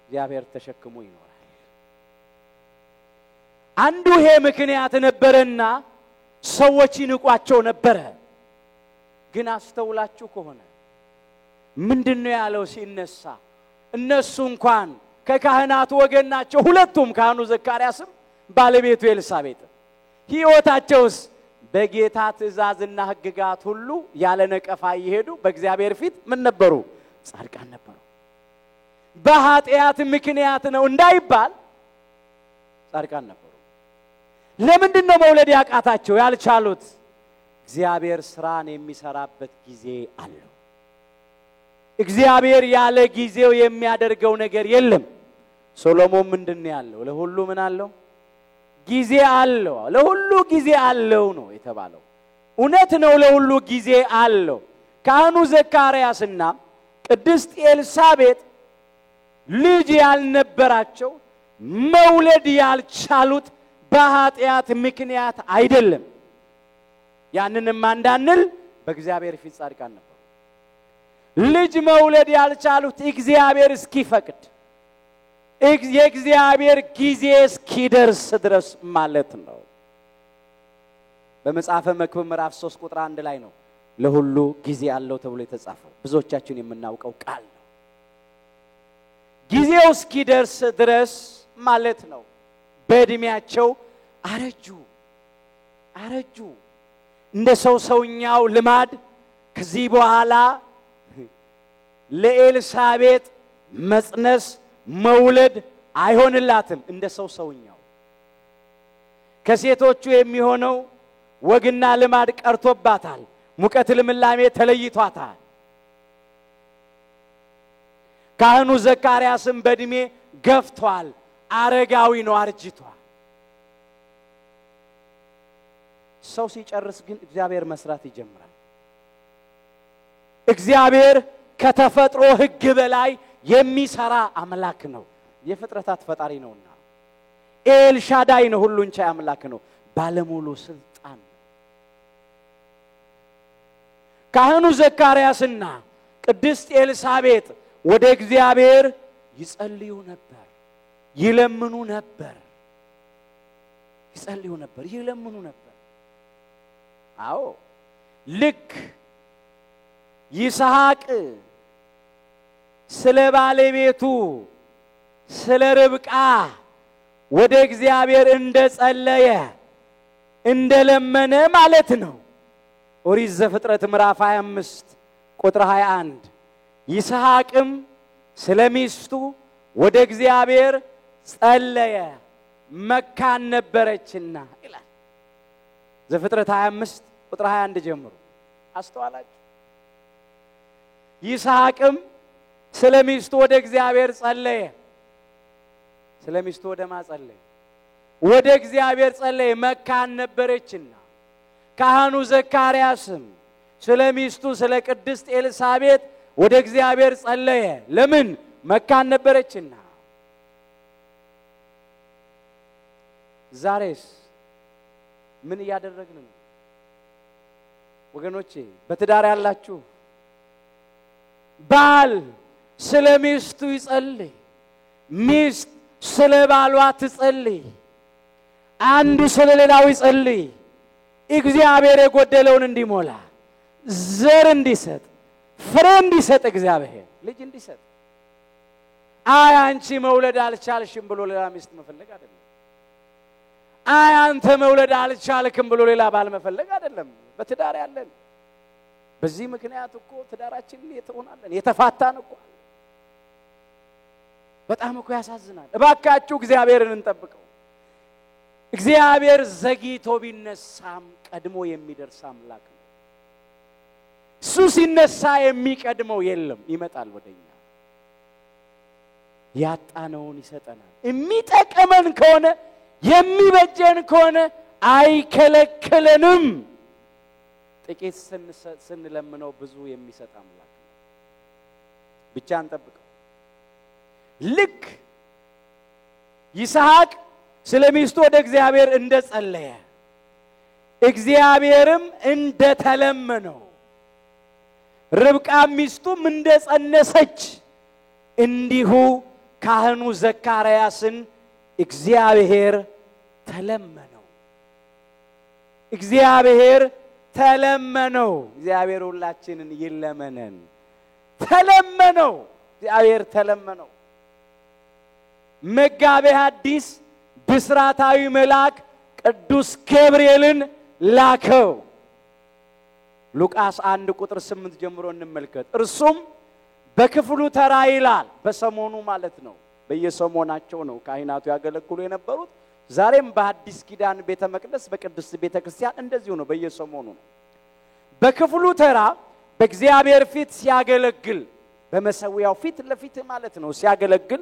እግዚአብሔር ተሸክሞ ይኖራል። አንዱ ይሄ ምክንያት ነበርና ሰዎች ይንቋቸው ነበር። ግን አስተውላችሁ ከሆነ ምንድነው ያለው ሲነሳ እነሱ እንኳን ከካህናቱ ወገን ናቸው። ሁለቱም ካህኑ ዘካርያስም ባለቤቱ ኤልሳቤጥ ሕይወታቸውስ በጌታ ትእዛዝና ሕግጋት ሁሉ ያለ ነቀፋ ይሄዱ በእግዚአብሔር ፊት ምን ነበሩ? ጻድቃን ነበሩ። በኃጢአት ምክንያት ነው እንዳይባል ጻድቃን ነበሩ። ለምንድነው መውለድ ያቃታቸው ያልቻሉት? እግዚአብሔር ስራን የሚሰራበት ጊዜ አለው። እግዚአብሔር ያለ ጊዜው የሚያደርገው ነገር የለም። ሶሎሞን ምንድነው ያለው? ለሁሉ ምን አለው? ጊዜ አለው። ለሁሉ ጊዜ አለው ነው የተባለው። እውነት ነው፣ ለሁሉ ጊዜ አለው። ካህኑ ዘካርያስና ቅድስት ኤልሳቤጥ ልጅ ያልነበራቸው መውለድ ያልቻሉት በኃጢአት ምክንያት አይደለም። ያንንም አንዳንል በእግዚአብሔር ፊት ጻድቃን ነበሩ። ልጅ መውለድ ያልቻሉት እግዚአብሔር እስኪፈቅድ የእግዚአብሔር ጊዜ እስኪደርስ ድረስ ማለት ነው። በመጽሐፈ መክብብ ምዕራፍ 3 ቁጥር 1 ላይ ነው ለሁሉ ጊዜ አለው ተብሎ የተጻፈው። ብዙዎቻችን የምናውቀው ቃል ነው። ጊዜው እስኪደርስ ድረስ ማለት ነው። በእድሜያቸው አረጁ። እንደ ሰውኛው ልማድ ከዚህ በኋላ ለኤልሳቤጥ መጽነስ መውለድ አይሆንላትም። እንደ ሰውኛው ከሴቶቹ የሚሆነው ወግና ልማድ ቀርቶባታል። ሙቀት ልምላሜ ተለይቷታል። ካህኑ ዘካርያስም በእድሜ ገፍቷል። አረጋዊ ነው፣ አርጅቷል። ሰው ሲጨርስ ግን እግዚአብሔር መስራት ይጀምራል። እግዚአብሔር ከተፈጥሮ ሕግ በላይ የሚሰራ አምላክ ነው። የፍጥረታት ፈጣሪ ነውና ኤልሻዳይ ነው፣ ሁሉን ቻይ አምላክ ነው፣ ባለሙሉ ስልጣን። ካህኑ ዘካርያስና ቅድስት ኤልሳቤጥ ወደ እግዚአብሔር ይጸልዩ ነበር፣ ይለምኑ ነበር። አዎ ልክ ይስሐቅ ስለ ባለቤቱ ስለ ርብቃ ወደ እግዚአብሔር እንደጸለየ እንደለመነ ማለት ነው። ኦሪት ዘፍጥረት ምዕራፍ 25 ቁጥር 21 ይስሐቅም ስለሚስቱ ወደ እግዚአብሔር ጸለየ መካን ነበረችና ይላል። ዘፍጥረት 25 ቁጥር 21 ጀምሮ አስተዋላችሁ? ይስሐቅም ስለሚስቱ ወደ እግዚአብሔር ጸለየ። ስለሚስቱ ወደ ማጸለየ ወደ እግዚአብሔር ጸለየ መካን ነበረችና። ካህኑ ዘካርያስም ስለሚስቱ ስለ ቅድስት ኤልሳቤጥ ወደ እግዚአብሔር ጸለየ። ለምን? መካን ነበረችና። ዛሬስ ምን ያደረግን ነው ወገኖቼ? በትዳር ያላችሁ ባል ስለሚስቱ ይጸልይ፣ ሚስት ስለ ባሏ ትጸልይ፣ አንዱ ስለ ሌላው ይጸልይ። እግዚአብሔር የጎደለውን እንዲሞላ፣ ዘር እንዲሰጥ፣ ፍሬ እንዲሰጥ፣ እግዚአብሔር ልጅ እንዲሰጥ። አይ አንቺ መውለድ አልቻልሽም ብሎ ሌላ ሚስት መፈለግ አይደለም። አይ አንተ መውለድ አልቻልክም ብሎ ሌላ ባል መፈለግ አይደለም። በትዳር ያለን በዚህ ምክንያት እኮ ትዳራችንን የተሆናለን የተፋታን እኮ በጣም እኮ ያሳዝናል። እባካችሁ እግዚአብሔርን እንጠብቀው። እግዚአብሔር ዘግይቶ ቢነሳም ቀድሞ የሚደርስ አምላክ ነው። እሱ ሲነሳ የሚቀድመው የለም፣ ይመጣል ወደኛ። ያጣነውን ይሰጠናል። የሚጠቅመን ከሆነ የሚበጀን ከሆነ አይከለክለንም። ጥቂት ስንለምነው ብዙ የሚሰጥ አምላክ ነው። ብቻ እንጠብቀው። ልክ ይስሐቅ ስለሚስቱ ወደ እግዚአብሔር እንደጸለየ እግዚአብሔርም እንደተለመነው ርብቃ ሚስቱም እንደጸነሰች እንዲሁ ካህኑ ዘካርያስን እግዚአብሔር ተለመነው። እግዚአብሔር ተለመነው። እግዚአብሔር ሁላችንን ይለመነን። ተለመነው። እግዚአብሔር ተለመነው። መጋቤ ሐዲስ ብስራታዊ መልአክ ቅዱስ ገብርኤልን ላከው። ሉቃስ 1 ቁጥር 8 ጀምሮ እንመልከት። እርሱም በክፍሉ ተራ ይላል። በሰሞኑ ማለት ነው። በየሰሞናቸው ነው ካህናቱ ያገለግሉ የነበሩት። ዛሬም በአዲስ ኪዳን ቤተ መቅደስ በቅድስት ቤተ ክርስቲያን እንደዚሁ ነው። በየሰሞኑ ነው። በክፍሉ ተራ በእግዚአብሔር ፊት ሲያገለግል፣ በመሰዊያው ፊት ለፊት ማለት ነው ሲያገለግል፣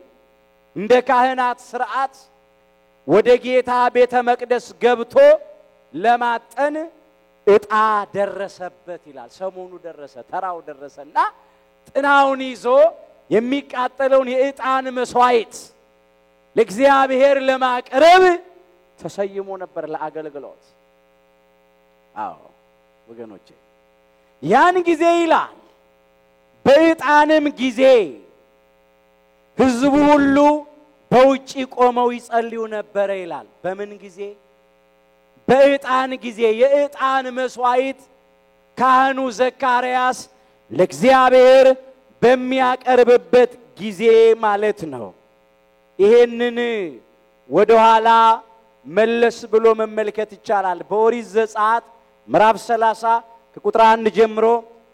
እንደ ካህናት ሥርዓት ወደ ጌታ ቤተ መቅደስ ገብቶ ለማጠን ዕጣ ደረሰበት ይላል። ሰሞኑ ደረሰ፣ ተራው ደረሰና ጥናውን ይዞ የሚቃጠለውን የዕጣን መስዋዕት ለእግዚአብሔር ለማቅረብ ተሰይሞ ነበር ለአገልግሎት። አዎ ወገኖቼ፣ ያን ጊዜ ይላል በዕጣንም ጊዜ ሕዝቡ ሁሉ በውጪ ቆመው ይጸልዩ ነበር ይላል። በምን ጊዜ? በዕጣን ጊዜ። የዕጣን መስዋዕት ካህኑ ዘካርያስ ለእግዚአብሔር በሚያቀርብበት ጊዜ ማለት ነው። ይሄንን ወደ ኋላ መለስ ብሎ መመልከት ይቻላል። በኦሪት ዘጸአት ምዕራፍ 30 ከቁጥር 1 ጀምሮ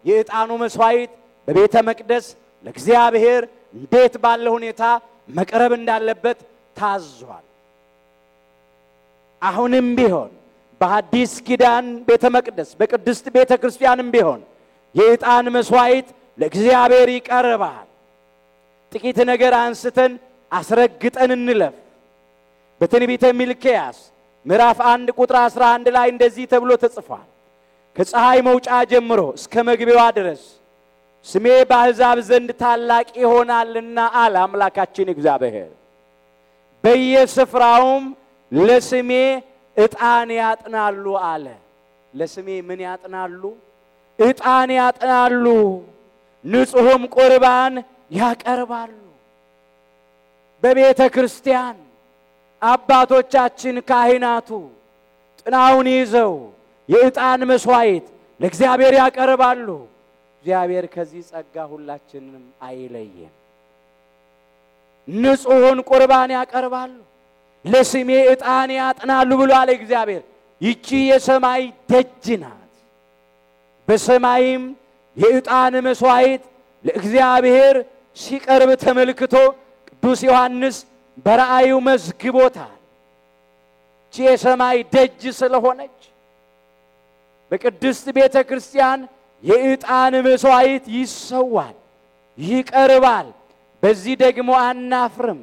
የዕጣኑ መስዋዕት በቤተ መቅደስ ለእግዚአብሔር እንዴት ባለ ሁኔታ መቅረብ እንዳለበት ታዟል። አሁንም ቢሆን በአዲስ ኪዳን ቤተ መቅደስ በቅድስት ቤተ ክርስቲያንም ቢሆን የዕጣን መስዋዕት ለእግዚአብሔር ይቀርባል። ጥቂት ነገር አንስተን አስረግጠን እንለፍ። በትንቢተ ሚልክያስ ምዕራፍ 1 ቁጥር 11 ላይ እንደዚህ ተብሎ ተጽፏል። ከፀሐይ መውጫ ጀምሮ እስከ መግቢያዋ ድረስ ስሜ በአሕዛብ ዘንድ ታላቅ ይሆናልና አለ አምላካችን እግዚአብሔር። በየስፍራውም ለስሜ ዕጣን ያጥናሉ አለ። ለስሜ ምን ያጥናሉ? ዕጣን ያጥናሉ፣ ንጹሕም ቁርባን ያቀርባሉ። በቤተ ክርስቲያን አባቶቻችን ካህናቱ ጥናውን ይዘው የዕጣን መስዋዕት ለእግዚአብሔር ያቀርባሉ። እግዚአብሔር ከዚህ ጸጋ ሁላችንም አይለየን። ንጹሕን ቁርባን ያቀርባሉ፣ ለስሜ ዕጣን ያጥናሉ ብሏል እግዚአብሔር። ይቺ የሰማይ ደጅ ናት። በሰማይም የዕጣን መስዋዕት ለእግዚአብሔር ሲቀርብ ተመልክቶ ቅዱስ ዮሐንስ በራእዩ መዝግቦታል። ይቺ የሰማይ ደጅ ስለሆነች በቅድስት ቤተ ክርስቲያን የዕጣን መስዋዕት ይሰዋል፣ ይቀርባል። በዚህ ደግሞ አናፍርም።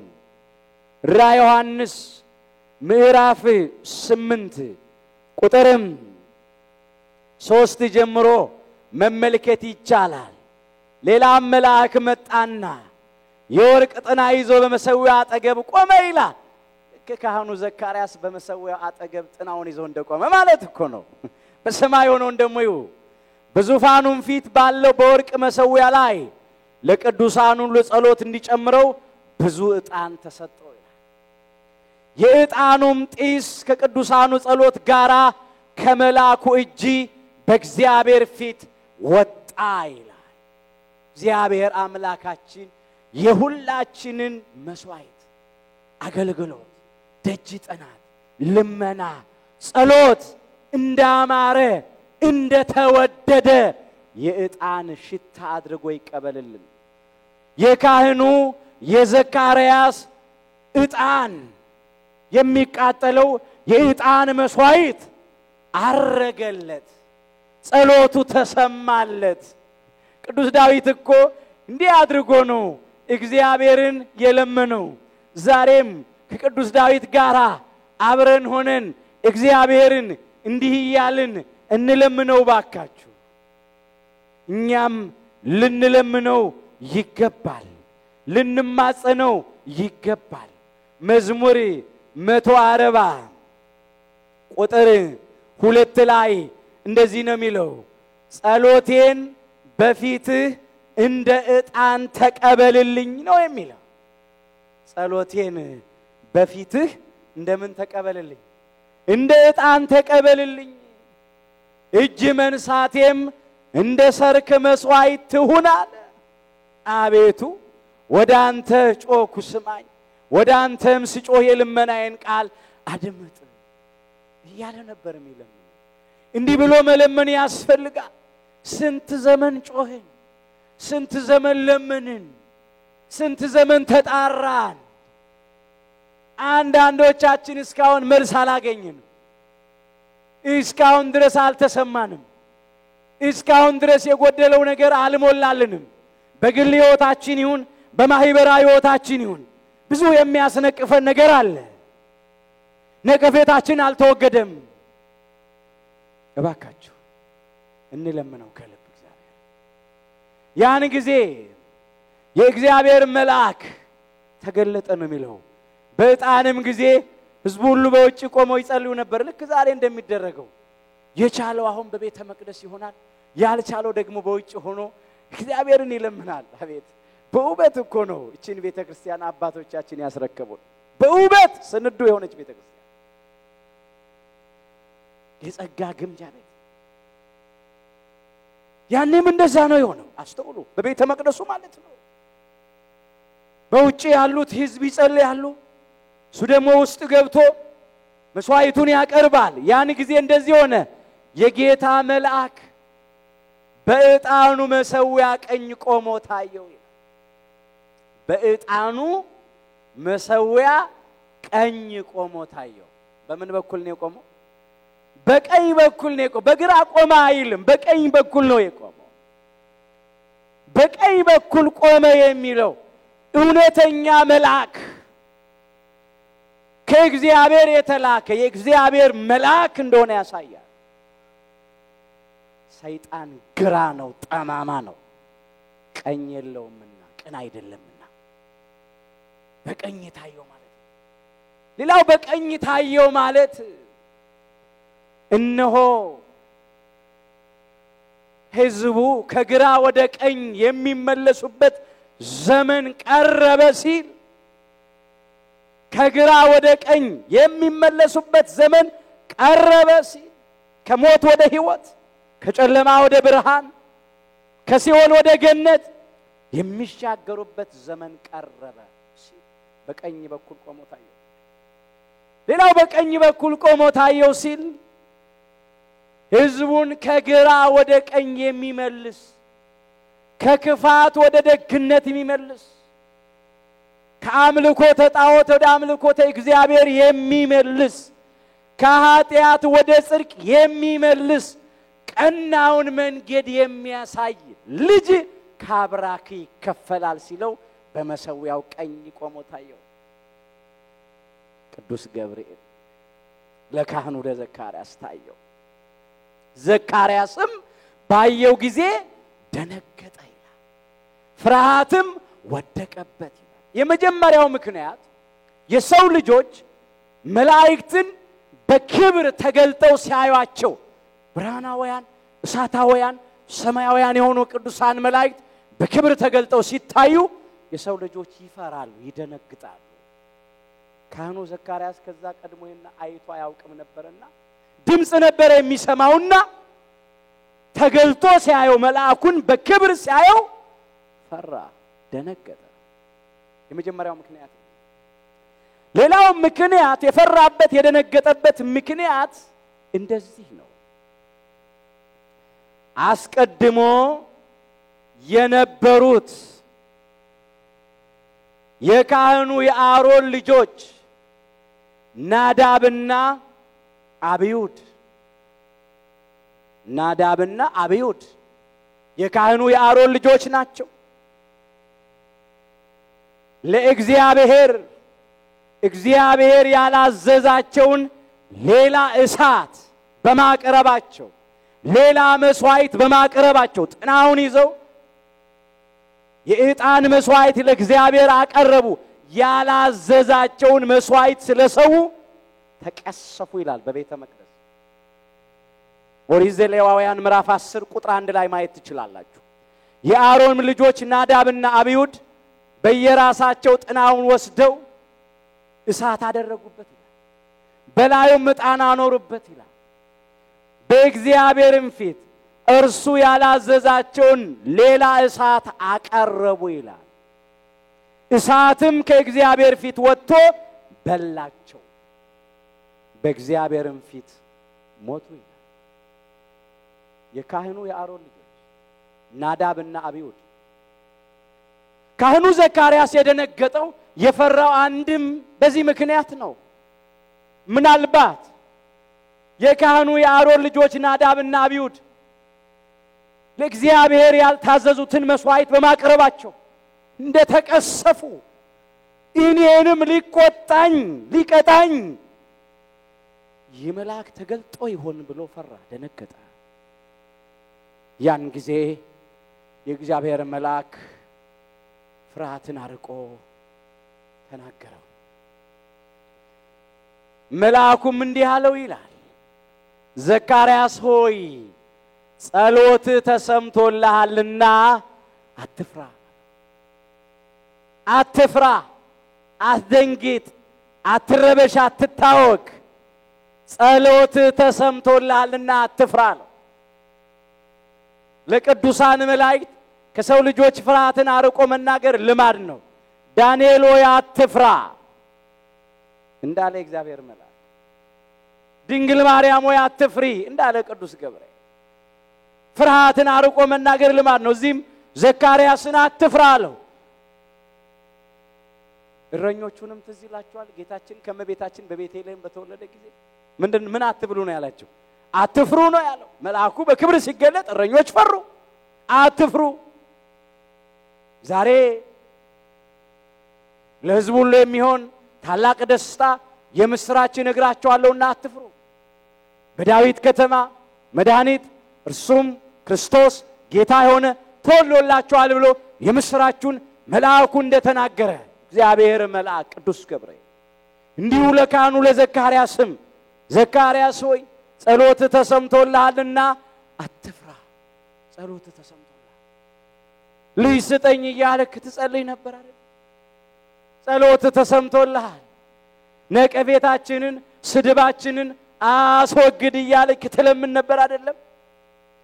ራእየ ዮሐንስ ምዕራፍ 8 ቁጥርም 3 ጀምሮ መመልከት ይቻላል። ሌላም መልአክ መጣና የወርቅ ጥና ይዞ በመሰዊያው አጠገብ ቆመ ይላል። ካህኑ ዘካርያስ በመሰዊያው አጠገብ ጥናውን ይዞ እንደቆመ ማለት እኮ ነው። በሰማይ ሆኖ እንደሞዩ በዙፋኑም ፊት ባለው በወርቅ መሰዊያ ላይ ለቅዱሳኑ ለጸሎት እንዲጨምረው ብዙ ዕጣን ተሰጠው ይላል። የዕጣኑም ጢስ ከቅዱሳኑ ጸሎት ጋራ ከመላኩ እጅ በእግዚአብሔር ፊት ወጣ ይላል። እግዚአብሔር አምላካችን የሁላችንን መስዋዕት፣ አገልግሎት፣ ደጅ ጥናት፣ ልመና፣ ጸሎት እንዳማረ እንደተወደደ የዕጣን ሽታ አድርጎ ይቀበልልን። የካህኑ የዘካርያስ ዕጣን የሚቃጠለው የዕጣን መስዋዕት አረገለት፣ ጸሎቱ ተሰማለት። ቅዱስ ዳዊት እኮ እንዲህ አድርጎ ነው እግዚአብሔርን የለመነው። ዛሬም ከቅዱስ ዳዊት ጋር አብረን ሆነን እግዚአብሔርን እንዲህ ያልን እንለምነው ባካችሁ። እኛም ልንለምነው ይገባል፣ ልንማጸነው ይገባል። መዝሙር 140 ቁጥር 2 ላይ እንደዚህ ነው የሚለው፣ ጸሎቴን በፊትህ እንደ ዕጣን ተቀበልልኝ ነው የሚለው። ጸሎቴን በፊትህ እንደምን ተቀበልልኝ? እንደ ዕጣን ተቀበልልኝ። እጅ መንሳቴም እንደ ሰርክ መስዋዕት ትሁን አለ። አቤቱ ወደ አንተ ጮኩ ስማኝ፣ ወደ አንተም ስጮህ የልመናዬን ቃል አድምጥ እያለ ነበር የሚለምን። እንዲህ ብሎ መለመን ያስፈልጋል። ስንት ዘመን ጮህን፣ ስንት ዘመን ለመንን፣ ስንት ዘመን ተጣራን። አንዳንዶቻችን እስካሁን መልስ አላገኘንም። እስካሁን ድረስ አልተሰማንም። እስካሁን ድረስ የጎደለው ነገር አልሞላልንም። በግል ሕይወታችን ይሁን በማህበራዊ ሕይወታችን ይሁን ብዙ የሚያስነቅፈን ነገር አለ። ነቀፌታችን አልተወገደም። እባካችሁ እንለምነው ከልብ እግዚአብሔር። ያን ጊዜ የእግዚአብሔር መልአክ ተገለጠ ነው የሚለው። በዕጣንም ጊዜ ሕዝቡ ሁሉ በውጭ ቆመው ይጸልዩ ነበር፣ ልክ ዛሬ እንደሚደረገው። የቻለው አሁን በቤተ መቅደስ ይሆናል፣ ያልቻለው ደግሞ በውጭ ሆኖ እግዚአብሔርን ይለምናል። አቤት በውበት እኮ ነው እቺን ቤተ ክርስቲያን አባቶቻችን ያስረከቡን። በውበት ስንዱ የሆነች ቤተ ክርስቲያን፣ የጸጋ ግምጃ ቤት። ያኔም እንደዛ ነው የሆነው። አስተውሉ፣ በቤተ መቅደሱ ማለት ነው። በውጭ ያሉት ሕዝብ ይጸልያሉ፣ እሱ ደግሞ ውስጥ ገብቶ መስዋዕቱን ያቀርባል። ያን ጊዜ እንደዚህ ሆነ። የጌታ መልአክ በዕጣኑ መሰዊያ ቀኝ ቆሞ ታየው። በዕጣኑ መሰዊያ ቀኝ ቆሞ ታየው። በምን በኩል ነው የቆመው? በቀኝ በኩል ነው የቆመው። በግራ ቆመ አይልም፣ በቀኝ በኩል ነው የቆመው። በቀኝ በኩል ቆመ የሚለው እውነተኛ መልአክ ከእግዚአብሔር የተላከ የእግዚአብሔር መልአክ እንደሆነ ያሳያል። ሰይጣን ግራ ነው፣ ጠማማ ነው፣ ቀኝ የለውምና ቀን አይደለምና በቀኝ ታየው ማለት ነው። ሌላው በቀኝ ታየው ማለት እነሆ ሕዝቡ ከግራ ወደ ቀኝ የሚመለሱበት ዘመን ቀረበ ሲል፣ ከግራ ወደ ቀኝ የሚመለሱበት ዘመን ቀረበ ሲል፣ ከሞት ወደ ሕይወት፣ ከጨለማ ወደ ብርሃን፣ ከሲኦል ወደ ገነት የሚሻገሩበት ዘመን ቀረበ ሲል በቀኝ በኩል ቆሞ ታየው። ሌላው በቀኝ በኩል ቆሞ ታየው ሲል ሕዝቡን ከግራ ወደ ቀኝ የሚመልስ ከክፋት ወደ ደግነት የሚመልስ ከአምልኮተ ጣዖት ወደ አምልኮተ እግዚአብሔር የሚመልስ ከኃጢአት ወደ ጽድቅ የሚመልስ ቀናውን መንገድ የሚያሳይ ልጅ ከአብራክ ይከፈላል ሲለው በመሰዊያው ቀኝ ቆሞ ታየው። ቅዱስ ገብርኤል ለካህኑ ለዘካርያስ ታየው። ዘካርያስም ባየው ጊዜ ደነገጠ ይላል፣ ፍርሃትም ወደቀበት ይላል። የመጀመሪያው ምክንያት የሰው ልጆች መላእክትን በክብር ተገልጠው ሲያዩአቸው ብርሃናውያን እሳታውያን ሰማያውያን የሆኑ ቅዱሳን መላእክት በክብር ተገልጠው ሲታዩ የሰው ልጆች ይፈራሉ፣ ይደነግጣሉ። ካህኑ ዘካርያስ ከዛ ቀድሞና አይቶ አያውቅም ነበርና ድምጽ ነበር የሚሰማውና ተገልጦ ሲያየው መልአኩን በክብር ሲያየው ፈራ፣ ደነገጠ። የመጀመሪያው ምክንያት። ሌላው ምክንያት የፈራበት የደነገጠበት ምክንያት እንደዚህ ነው። አስቀድሞ የነበሩት የካህኑ የአሮን ልጆች ናዳብና አብዩድ የካህኑ የአሮን ልጆች ናቸው። እግዚአብሔር ያላዘዛቸውን ሌላ እሳት በማቅረባቸው ሌላ መስዋዕት በማቅረባቸው ጥናውን ይዘው የዕጣን መስዋዕት ለእግዚአብሔር አቀረቡ። ያላዘዛቸውን መስዋዕት ስለሰው ተቀሰፉ ይላል በቤተ መቅደስ። ኦሪት ዘሌዋውያን ምዕራፍ 10 ቁጥር 1 ላይ ማየት ትችላላችሁ። የአሮን ልጆች ናዳብና አብዩድ በየራሳቸው ጥናውን ወስደው እሳት አደረጉበት ይላል፣ በላዩም ዕጣን አኖሩበት ይላል። በእግዚአብሔርም ፊት እርሱ ያላዘዛቸውን ሌላ እሳት አቀረቡ ይላል። እሳትም ከእግዚአብሔር ፊት ወጥቶ በላቸው፣ በእግዚአብሔርም ፊት ሞቱ ይላል። የካህኑ የአሮን ልጆች ናዳብና አብዩድ። ካህኑ ዘካርያስ የደነገጠው የፈራው አንድም በዚህ ምክንያት ነው። ምናልባት የካህኑ የአሮን ልጆች ናዳብና አብዩድ ለእግዚአብሔር ያልታዘዙትን መስዋዕት በማቅረባቸው እንደተቀሰፉ እኔንም ሊቀጣኝ ይመላክ ተገልጦ ይሆን ብሎ ፈራ፣ ደነገጠ። ያን ጊዜ የእግዚአብሔር መልአክ ፍርሃትን አርቆ ተናገረው። መልአኩም እንዲህ አለው ይላል፣ ዘካርያስ ሆይ ጸሎት ተሰምቶልሃልና አትፍራ፣ አትደንግጥ፣ አትረበሽ፣ አትታወክ። ጸሎት ተሰምቶልሃልና አትፍራ ነው። ለቅዱሳን መላእክት ከሰው ልጆች ፍርሃትን አርቆ መናገር ልማድ ነው። ዳንኤል ሆይ አትፍራ እንዳለ እግዚአብሔር መልአክ፣ ድንግል ማርያም ሆይ አትፍሪ እንዳለ ቅዱስ ገብርኤል ፍርሃትን አርቆ መናገር ልማድ ነው። እዚህም ዘካርያስን አትፍራ አለው። እረኞቹንም ትዝ ይላችኋል። ጌታችን ከመቤታችን በቤተልሔም በተወለደ ጊዜ ምን አትብሉ ነው ያላቸው? አትፍሩ ነው ያለው። መልአኩ በክብር ሲገለጥ እረኞች ፈሩ። አትፍሩ። ዛሬ ለሕዝቡ ሁሉ የሚሆን ታላቅ ደስታ የምስራች እነግራችኋለሁና አትፍሩ። በዳዊት ከተማ መድኃኒት እርሱም ክርስቶስ ጌታ የሆነ ተወልዶላችኋል ብሎ የምስራቹን መልአኩ እንደተናገረ እግዚአብሔር መልአክ ቅዱስ ገብርኤል እንዲሁ ለካህኑ ለዘካርያስም ዘካርያስ ሆይ ጸሎት ተሰምቶልሃልና አትፍራ። ጸሎት ተሰምቶልሃል። ልጅ ስጠኝ እያልክ ትጸልይ ነበር አይደል? ጸሎት ተሰምቶልሃል። ነቀፌታችንን ስድባችንን አስወግድ እያልክ ትለምን ነበር አይደለም?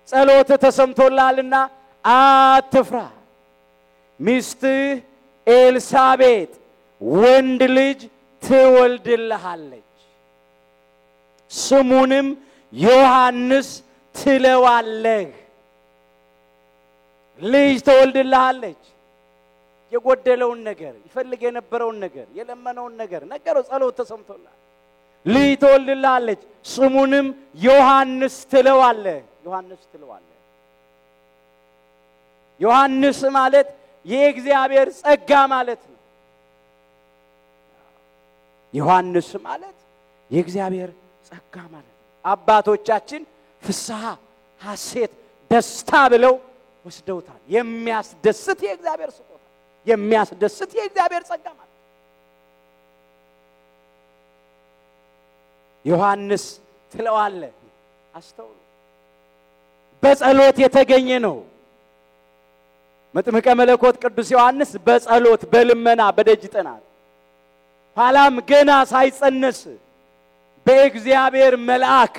ጸሎት ተሰምቶልሃልና አትፍራ። ሚስትህ ኤልሳቤጥ ወንድ ልጅ ትወልድልሃለች ስሙንም ዮሐንስ ትለዋለህ ልጅ ትወልድልሃለች የጎደለውን ነገር ይፈልግ የነበረውን ነገር የለመነውን ነገር ነገረው ጸሎት ተሰምቶላል ልጅ ትወልድልሃለች ስሙንም ዮሐንስ ትለዋለህ ዮሐንስ ማለት የእግዚአብሔር ጸጋ ማለት ነው ዮሐንስ ማለት የእግዚአብሔር ጸጋ ማለት ነው አባቶቻችን ፍስሐ ሐሴት ደስታ ብለው ወስደውታል የሚያስደስት የእግዚአብሔር ስጦታ የሚያስደስት የእግዚአብሔር ጸጋ ማለት ዮሐንስ ትለዋለህ አስተውሉ በጸሎት የተገኘ ነው መጥምቀ መለኮት ቅዱስ ዮሐንስ በጸሎት በልመና በደጅ ጥናት ኋላም ገና ሳይጸነስ በእግዚአብሔር መልአክ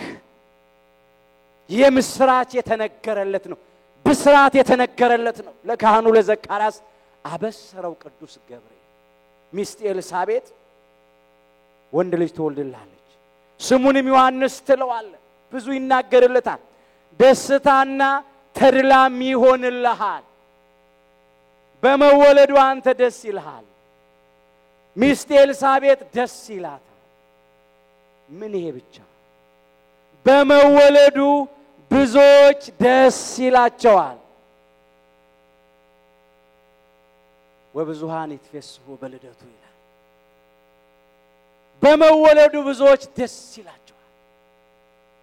የምስራች የተነገረለት ነው ብስራት የተነገረለት ነው ለካህኑ ለዘካርያስ አበሰረው ቅዱስ ገብርኤል ሚስት ኤልሳቤጥ ወንድ ልጅ ትወልድልሃለች ስሙንም ዮሐንስ ትለዋለህ ብዙ ይናገርለታል ደስታና ተድላም ይሆንልሃል በመወለዱ አንተ ደስ ይልሃል ሚስት ኤልሳቤጥ ደስ ይላታል ምን ይሄ ብቻ በመወለዱ ብዙዎች ደስ ይላቸዋል ወብዙሃን ይትፈስሑ በልደቱ ይላል በመወለዱ ብዙዎች ደስ ይላቸዋል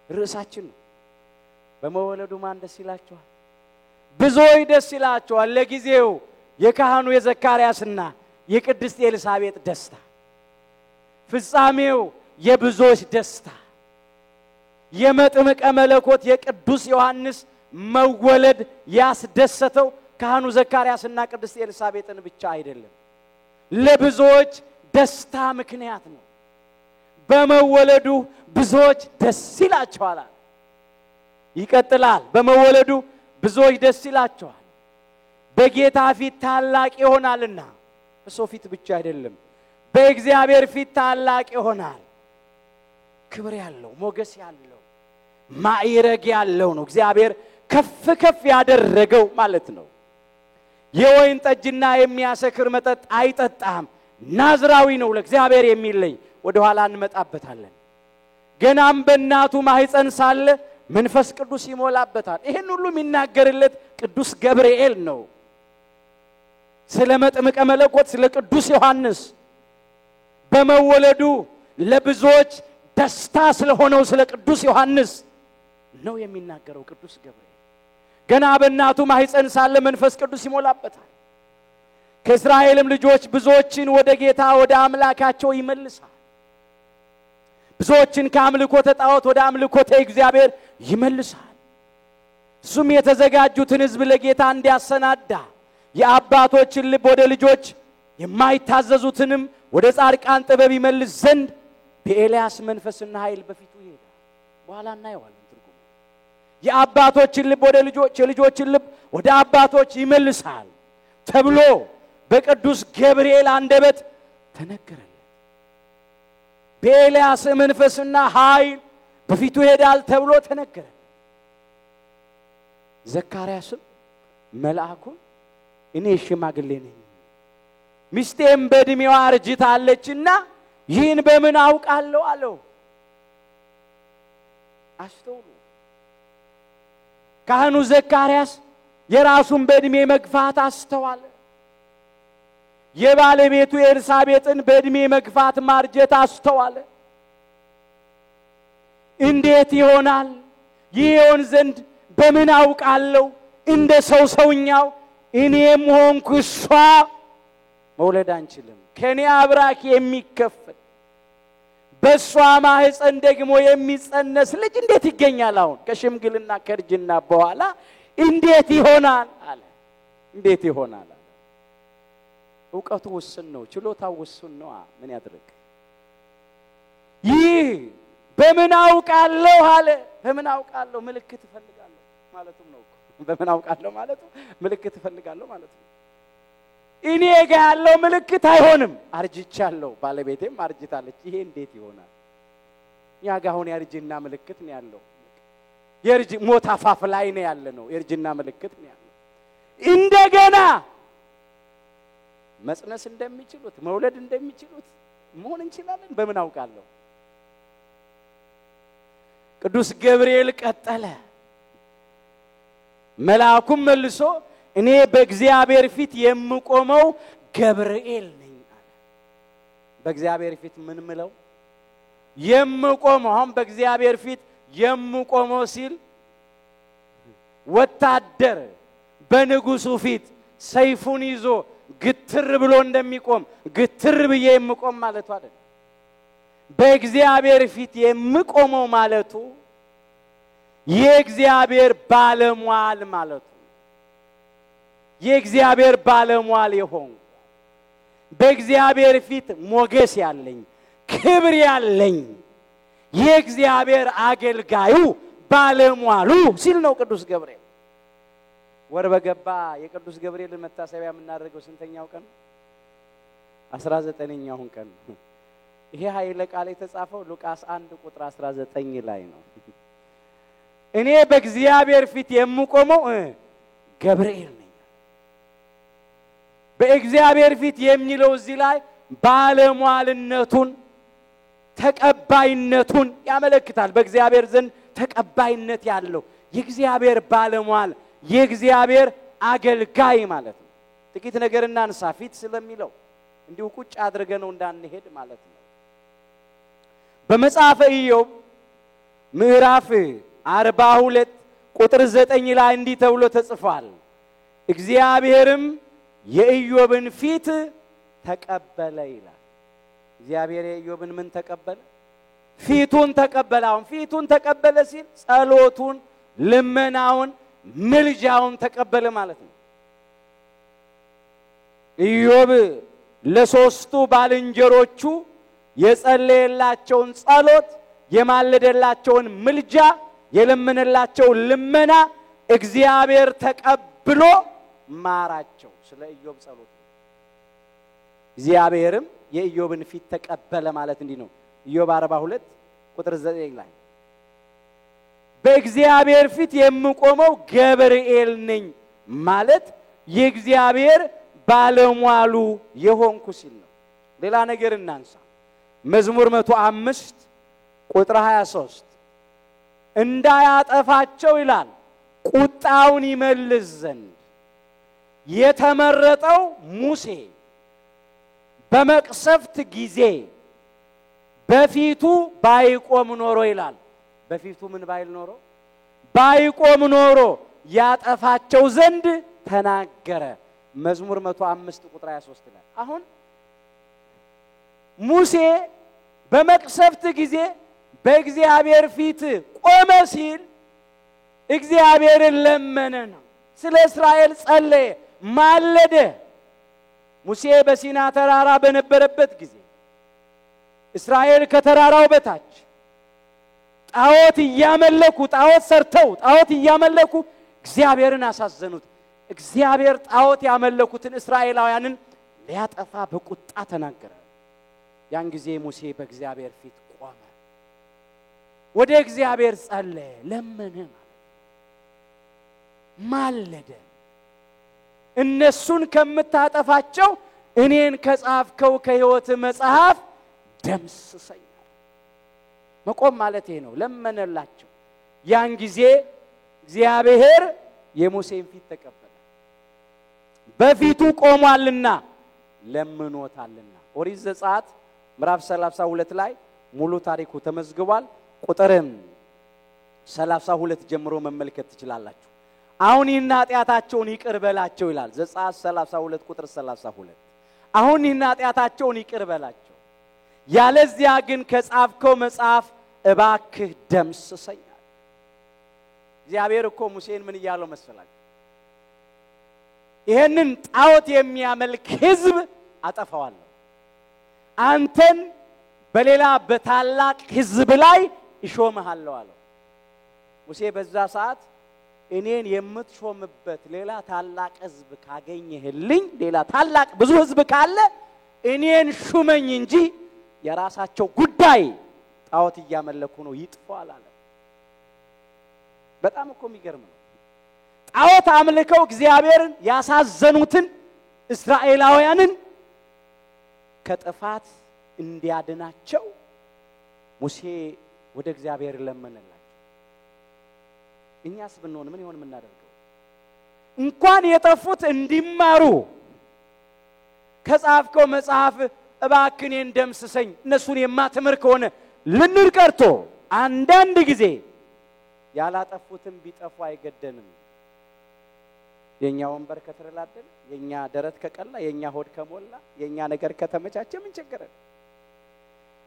ርዕሳችን ነው በመወለዱ ማን ደስ ይላቸዋል ብዙዎች ደስ ይላቸዋል ለጊዜው የካህኑ የዘካርያስና የቅድስት ኤልሳቤጥ ደስታ ፍጻሜው የብዙዎች ደስታ የመጥምቀ መለኮት የቅዱስ ዮሐንስ መወለድ ያስደሰተው ካህኑ ዘካርያስና ቅድስት ኤልሳቤጥን ብቻ አይደለም ለብዙዎች ደስታ ምክንያት ነው በመወለዱ ብዙዎች ደስ ይላቸዋል ይቀጥላል በመወለዱ ብዙዎች ደስ ይላቸዋል በጌታ ፊት ታላቅ ይሆናልና በሰው ፊት ብቻ አይደለም በእግዚአብሔር ፊት ታላቅ ይሆናል ክብር ያለው ሞገስ ያለው ማዕረግ ያለው ነው እግዚአብሔር ከፍ ከፍ ያደረገው ማለት ነው የወይን ጠጅና የሚያሰክር መጠጥ አይጠጣም ናዝራዊ ነው ለእግዚአብሔር የሚለይ ወደ ኋላ እንመጣበታለን ገናም በእናቱ ማህፀን ሳለ መንፈስ ቅዱስ ይሞላበታል ይሄን ሁሉ የሚናገርለት ቅዱስ ገብርኤል ነው ስለ መጥምቀ መለኮት ስለ ቅዱስ ዮሐንስ በመወለዱ ለብዙዎች ደስታ ስለሆነው ስለ ቅዱስ ዮሐንስ ነው የሚናገረው ቅዱስ ገብርኤል ገና በእናቱ ማህፀን ሳለ መንፈስ ቅዱስ ይሞላበታል ከእስራኤልም ልጆች ብዙዎችን ወደ ጌታ ወደ አምላካቸው ይመልሳል ብዙዎችን ከአምልኮተ ጣዖት ወደ አምልኮተ እግዚአብሔር ይመልሳል እሱም የተዘጋጁትን ሕዝብ ለጌታ እንዲያሰናዳ የአባቶችን ልብ ወደ ልጆች የማይታዘዙትንም ወደ ጻድቃን ጥበብ ይመልስ ዘንድ በኤልያስ መንፈስና ኃይል በፊቱ ይሄዳል በኋላ እናየዋለን ትርጉሙ የአባቶችን ልብ ወደ ልጆች የልጆችን ልብ ወደ አባቶች ይመልሳል ተብሎ በቅዱስ ገብርኤል አንደበት ተነገረለት በኤልያስ መንፈስና ኃይል በፊቱ ይሄዳል ተብሎ ተነገረ ዘካርያስም መልአኩን እኔ ሽማግሌ ነኝ ሚስቴም በእድሜዋ አርጅታለችና ይህን በምን አውቃለሁ አለው አስተውሉ ካህኑ ዘካርያስ የራሱን በእድሜ መግፋት አስተዋለ የባለቤቱ ኤልሳቤጥን በእድሜ መግፋት ማርጀት አስተዋለ እንዴት ይሆናል ይሆን ዘንድ በምን አውቃለሁ እንደ ሰውኛው እኔም ሆንኩ እሷ መውለድ አንችልም ከኔ አብራክ የሚከፈል በሷ ማህፀን ደግሞ የሚጸነስ ልጅ እንዴት ይገኛል አሁን ከሽምግልና ከርጅና በኋላ እንዴት ይሆናል አለ እንዴት ይሆናል አለ ዕውቀቱ ውስን ነው ችሎታው ውስን ነው ምን ያድርግ ይህ በምን አውቃለሁ አለ በምን አውቃለሁ ምልክት እፈልጋለሁ ማለቱም ነው በምን አውቃለሁ ማለቱ ምልክት እፈልጋለሁ ማለት ነው እኔ ጋር ያለው ምልክት አይሆንም አርጅቻለሁ ባለቤቴም አርጅታለች ይሄ እንዴት ይሆናል ያጋ አሁን የርጅና ምልክት ነው ያለው ሞት አፋፍ ላይ ነው ያለነው የርጅና ምልክት ነው ያለው እንደገና መጽነስ እንደሚችሉት መውለድ እንደሚችሉት መሆን እንችላለን በምን አውቃለሁ ቅዱስ ገብርኤል ቀጠለ መልአኩም መልሶ እኔ በእግዚአብሔር ፊት የምቆመው ገብርኤል ነኝ አለ በእግዚአብሔር ፊት ምን ምለው የምቆመው አሁን በእግዚአብሔር ፊት የምቆመው ሲል ወታደር በንጉሱ ፊት ሰይፉን ይዞ ግትር ብሎ እንደሚቆም ግትር ብዬ የምቆም ማለቱ አይደል በእግዚአብሔር ፊት የምቆመው ማለቱ የእግዚአብሔር ባለሟል ማለቱ የእግዚአብሔር ባለሟል ይሆን በእግዚአብሔር ፊት ሞገስ ያለኝ ክብር ያለኝ የእግዚአብሔር አገልጋዩ ባለሟሉ ሲል ነው ቅዱስ ገብርኤል ወር በገባ የቅዱስ ገብርኤል መታሰቢያ የምናደርገው ስንተኛው ቀን 19ኛው ቀን ይሄ ኃይለ ቃል የተጻፈው ሉቃስ 1 ቁጥር 19 ላይ ነው እኔ በእግዚአብሔር ፊት የምቆመው ገብርኤል ነኝ በእግዚአብሔር ፊት የሚለው እዚህ ላይ ባለሟልነቱን ተቀባይነቱን ያመለክታል በእግዚአብሔር ዘንድ ተቀባይነት ያለው የእግዚአብሔር ባለሟል የእግዚአብሔር አገልጋይ ማለት ነው ጥቂት ነገር እናንሳ ፊት ስለሚለው እንዲሁ ቁጭ አድርገነው እንዳንሄድ ማለት ነው በመጽሐፈ ኢዮብ ምዕራፍ 42 ቁጥር 9 ላይ እንዲህ ተብሎ ተጽፏል እግዚአብሔርም የኢዮብን ፊት ተቀበለ ይላል እግዚአብሔር የኢዮብን ምን ተቀበለ ፊቱን ተቀበለ አሁን ፊቱን ተቀበለ ሲል ጸሎቱን ልመናውን ምልጃውን ተቀበለ ማለት ነው ኢዮብ ለሶስቱ ባልንጀሮቹ የጸለየላቸውን ጸሎት የማለደላቸውን ምልጃ የለመነላቸው ልመና እግዚአብሔር ተቀብሎ ማራቸው ስለ ኢዮብ ጸሎት እግዚአብሔርም የኢዮብን ፊት ተቀበለ ማለት እንዲህ ነው ኢዮብ 42 ቁጥር 9 ላይ በእግዚአብሔር ፊት የምቆመው ገብርኤል ነኝ ማለት የእግዚአብሔር ባለሟሉ የሆንኩ ሲል ነው ሌላ ነገር እናንሳ መዝሙር 105 ቁጥር 23 እንዳያጠፋቸው ይላል ቁጣውን ይመልስ ዘንድ የተመረጠው ሙሴ በመቅሰፍት ጊዜ በፊቱ ባይቆም ኖሮ ይላል በፊቱ ምን ባይል ኖሮ ባይቆም ኖሮ ያጠፋቸው ዘንድ ተናገረ መዝሙር 105 ቁጥር 23 ላይ አሁን ሙሴ በመቅሰፍት ጊዜ በእግዚአብሔር ፊት ቆመ ሲል እግዚአብሔርን ለመነ ነው ስለ እስራኤል ጸለየ ማለደ ሙሴ በሲና ተራራ በነበረበት ጊዜ እስራኤል ከተራራው በታች ጣዖት ያመለኩ ጣዖት ሰርተው ጣዖት ያመለኩ እግዚአብሔርን አሳዘኑት እግዚአብሔር ጣዖት ያመለኩትን እስራኤላውያንን ሊያጠፋ በቁጣ ተናገረ ያን ጊዜ ሙሴ በእግዚአብሔር ፊት ቆመ ወደ እግዚአብሔር ጸለየ ለመነ ማለደ እነሱን ከምታጠፋቸው እኔን ከጻፍከው ከሕይወት መጽሐፍ ደምስሰኝ መቆም ማለት ይሄ ነው ለመነላቸው ያን ጊዜ እግዚአብሔር የሙሴን ፊት ተቀበለ በፊቱ ቆሟልና ለምኖታልና ኦሪት ዘጸአት ምዕራፍ 32 ላይ ሙሉ ታሪኩ ተመዝግቧል ቁጥርም 32 ጀምሮ መመልከት ትችላላችሁ አሁን ይናጢያታቸውን ይቅር በላቸው ይላል ዘጸአት 32 ቁጥር 32 አሁን ይናጢያታቸውን ይቅር በላቸው ያለዚያ ግን ከጻፍከው መጽሐፍ እባክህ ደምስሰኝ እግዚአብሔር እኮ ሙሴን ምን ይያለው መሰላችሁ ይሄንን ጣዖት የሚያመልክ ሕዝብ አጠፋዋለሁ አንተን በሌላ በታላቅ ሕዝብ ላይ እሾመሃለሁ አለው ሙሴ በዛ ሰዓት እኔን የምትሾምበት ሌላ ታላቅ ህዝብ ካገኘህልኝ ሌላ ታላቅ ብዙ ህዝብ ካለ እኔን ሹመኝ እንጂ የራሳቸው ጉዳይ ጣዖት እያመለኩ ነው ይጥፋል አለ። በጣም እኮ የሚገርም ነው። ጣዖት አምልከው እግዚአብሔርን ያሳዘኑትን እስራኤላውያንን ከጥፋት እንዲያድናቸው ሙሴ ወደ እግዚአብሔር ለመነላቸው። እኛስ ብንሆን ምን ይሆን የምናደርገው? እንኳን የጠፉት እንዲማሩ ከጻፍከው መጽሐፍ እባክህ እንደምስሰኝ እነሱን የማትምር ከሆነ ልንር ቀርቶ አንዳንድ ጊዜ ያላጠፉትን ቢጠፉ አይገደንም። የኛ ወንበር ከተረላደለ የኛ ደረት ከቀላ የኛ ሆድ ከሞላ የኛ ነገር ከተመቻቸ ምን ቸገረን?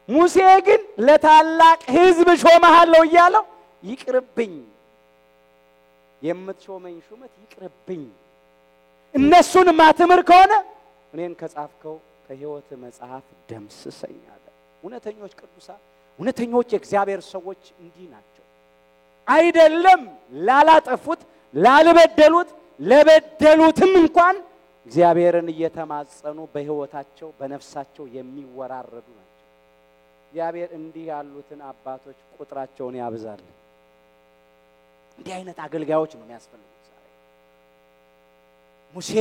ሙሴ ግን ለታላቅ ህዝብ ሾመሃለሁ እያለው ይቅርብኝ፣ የምትሾመኝ ሹመት ይቅርብኝ፣ እነሱን ማትምር ከሆነ እኔን ከጻፍከው ከሕይወት መጽሐፍ ደምስሰኝ አለ። እውነተኞች ቅዱሳን እውነተኞች የእግዚአብሔር ሰዎች እንዲህ ናቸው። አይደለም ላላጠፉት ላልበደሉት ለበደሉትም እንኳን እግዚአብሔርን እየተማጸኑ በሕይወታቸው በነፍሳቸው የሚወራረዱ ናቸው። እግዚአብሔር እንዲህ ያሉትን አባቶች ቁጥራቸውን ያብዛል። እንዲህ አይነት አገልጋዮች ነው የሚያስፈልጉት ዛሬ። ሙሴ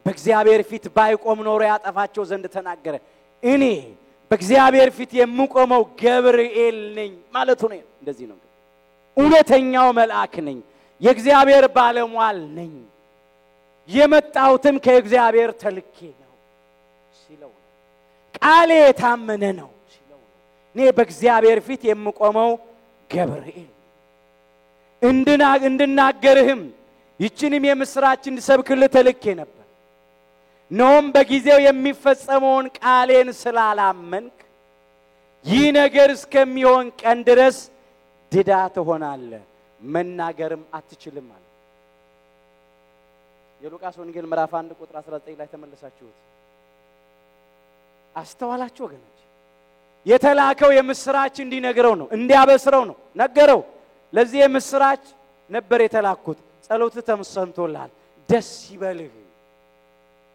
በእግዚአብሔር ፊት ባይቆም ኖሮ ያጠፋቸው ዘንድ ተናገረ። እኔ በእግዚአብሔር ፊት የምቆመው ገብርኤል ነኝ ማለቱ ነው። እንደዚህ ነው። እውነተኛው መልአክ ነኝ፣ የእግዚአብሔር ባለሟል ነኝ፣ የመጣሁትም ከእግዚአብሔር ተልኬ ነው ሲለው ነው። ቃሌ የታመነ ነው ሲለው ነው። እኔ በእግዚአብሔር ፊት የምቆመው ገብርኤል እንድናገርህም ይችንም የምስራች እንድሰብክልህ ተልኬ ነበር። ነውም በጊዜው የሚፈጸመውን ቃሌን ስላላመንክ ይህ ነገር እስከሚሆን ቀን ድረስ ድዳ ትሆናለህ፣ መናገርም አትችልም አለ። የሉቃስ ወንጌል ምዕራፍ 1 ቁጥር 19 ላይ ተመለሳችሁት። አስተዋላችሁ ወገኖች? የተላከው የምስራች እንዲነግረው ነው፣ እንዲያበስረው ነው። ነገረው። ለዚህ የምስራች ነበር የተላኩት። ጸሎት ተሰምቶልሃል፣ ደስ ይበልህ፣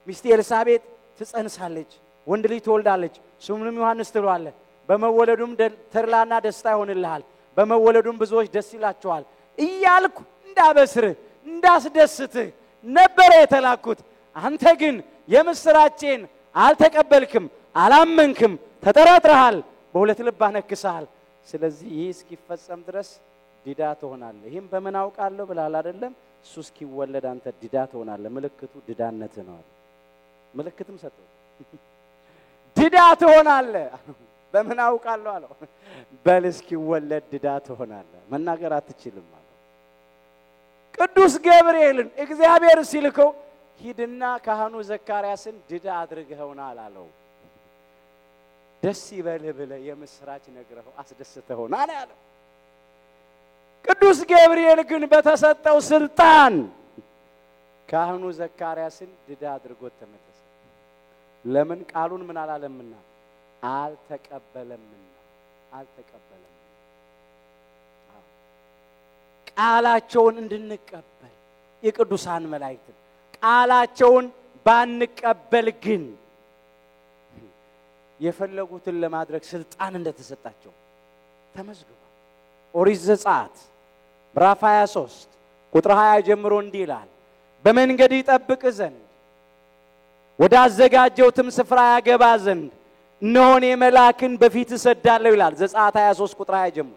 ሚስት ኤልሳቤጥ ትጸንሳለች፣ ወንድ ልጅ ትወልዳለች፣ ስሙንም ዮሐንስ ትለዋለህ። በመወለዱም ተድላና ደስታ ይሆንልሃል፣ በመወለዱም ብዙዎች ደስ ይላቸዋል እያልኩ እንዳበስርህ እንዳስደስትህ ነበር የተላኩት። አንተ ግን የምስራቼን አልተቀበልክም፣ አላመንክም፣ ተጠራጥረሃል፣ በሁለት ልብ አነክሰሃል። ስለዚህ ይህ እስኪፈጸም ድረስ ዲዳ ትሆናለህ። ይህም በምን አውቃለሁ ብለሃል አይደለም? እሱ እስኪወለድ አንተ ዲዳ ትሆናለህ። ምልክቱ ዲዳነት ነው አለ። ምልክትም ሰጠው። ዲዳ ትሆናለህ። በምን አውቃለሁ አለው? በል እስኪወለድ ዲዳ ትሆናለህ፣ መናገር አትችልም አለ። ቅዱስ ገብርኤልን እግዚአብሔር ሲልከው ሂድና ካህኑ ዘካርያስን ዲዳ አድርገውናል አለው። ደስ ይበልህ ብለህ የምስራች ነግረኸው አስደስተውና ነው ያለው። ቅዱስ ገብርኤል ግን በተሰጠው ስልጣን ካህኑ ዘካርያስን ዲዳ አድርጎት ተመለሰ። ለምን? ቃሉን ምን አላለምና አልተቀበለምና። ቃላቸውን እንድንቀበል የቅዱሳን መላእክት ቃላቸውን ባንቀበል ግን የፈለጉትን ለማድረግ ስልጣን እንደተሰጣቸው ተመዝግቧል። ኦሪት ዘጸአት ምዕራፍ 23 ቁጥር 20 ጀምሮ እንዲህ ይላል፣ በመንገድ ይጠብቅ ዘንድ ወደ አዘጋጀውትም ስፍራ ያገባ ዘንድ እነሆ እኔ መልአክን በፊት እሰዳለሁ ይላል። ዘጸአት 23 ቁጥር 20 ጀምሮ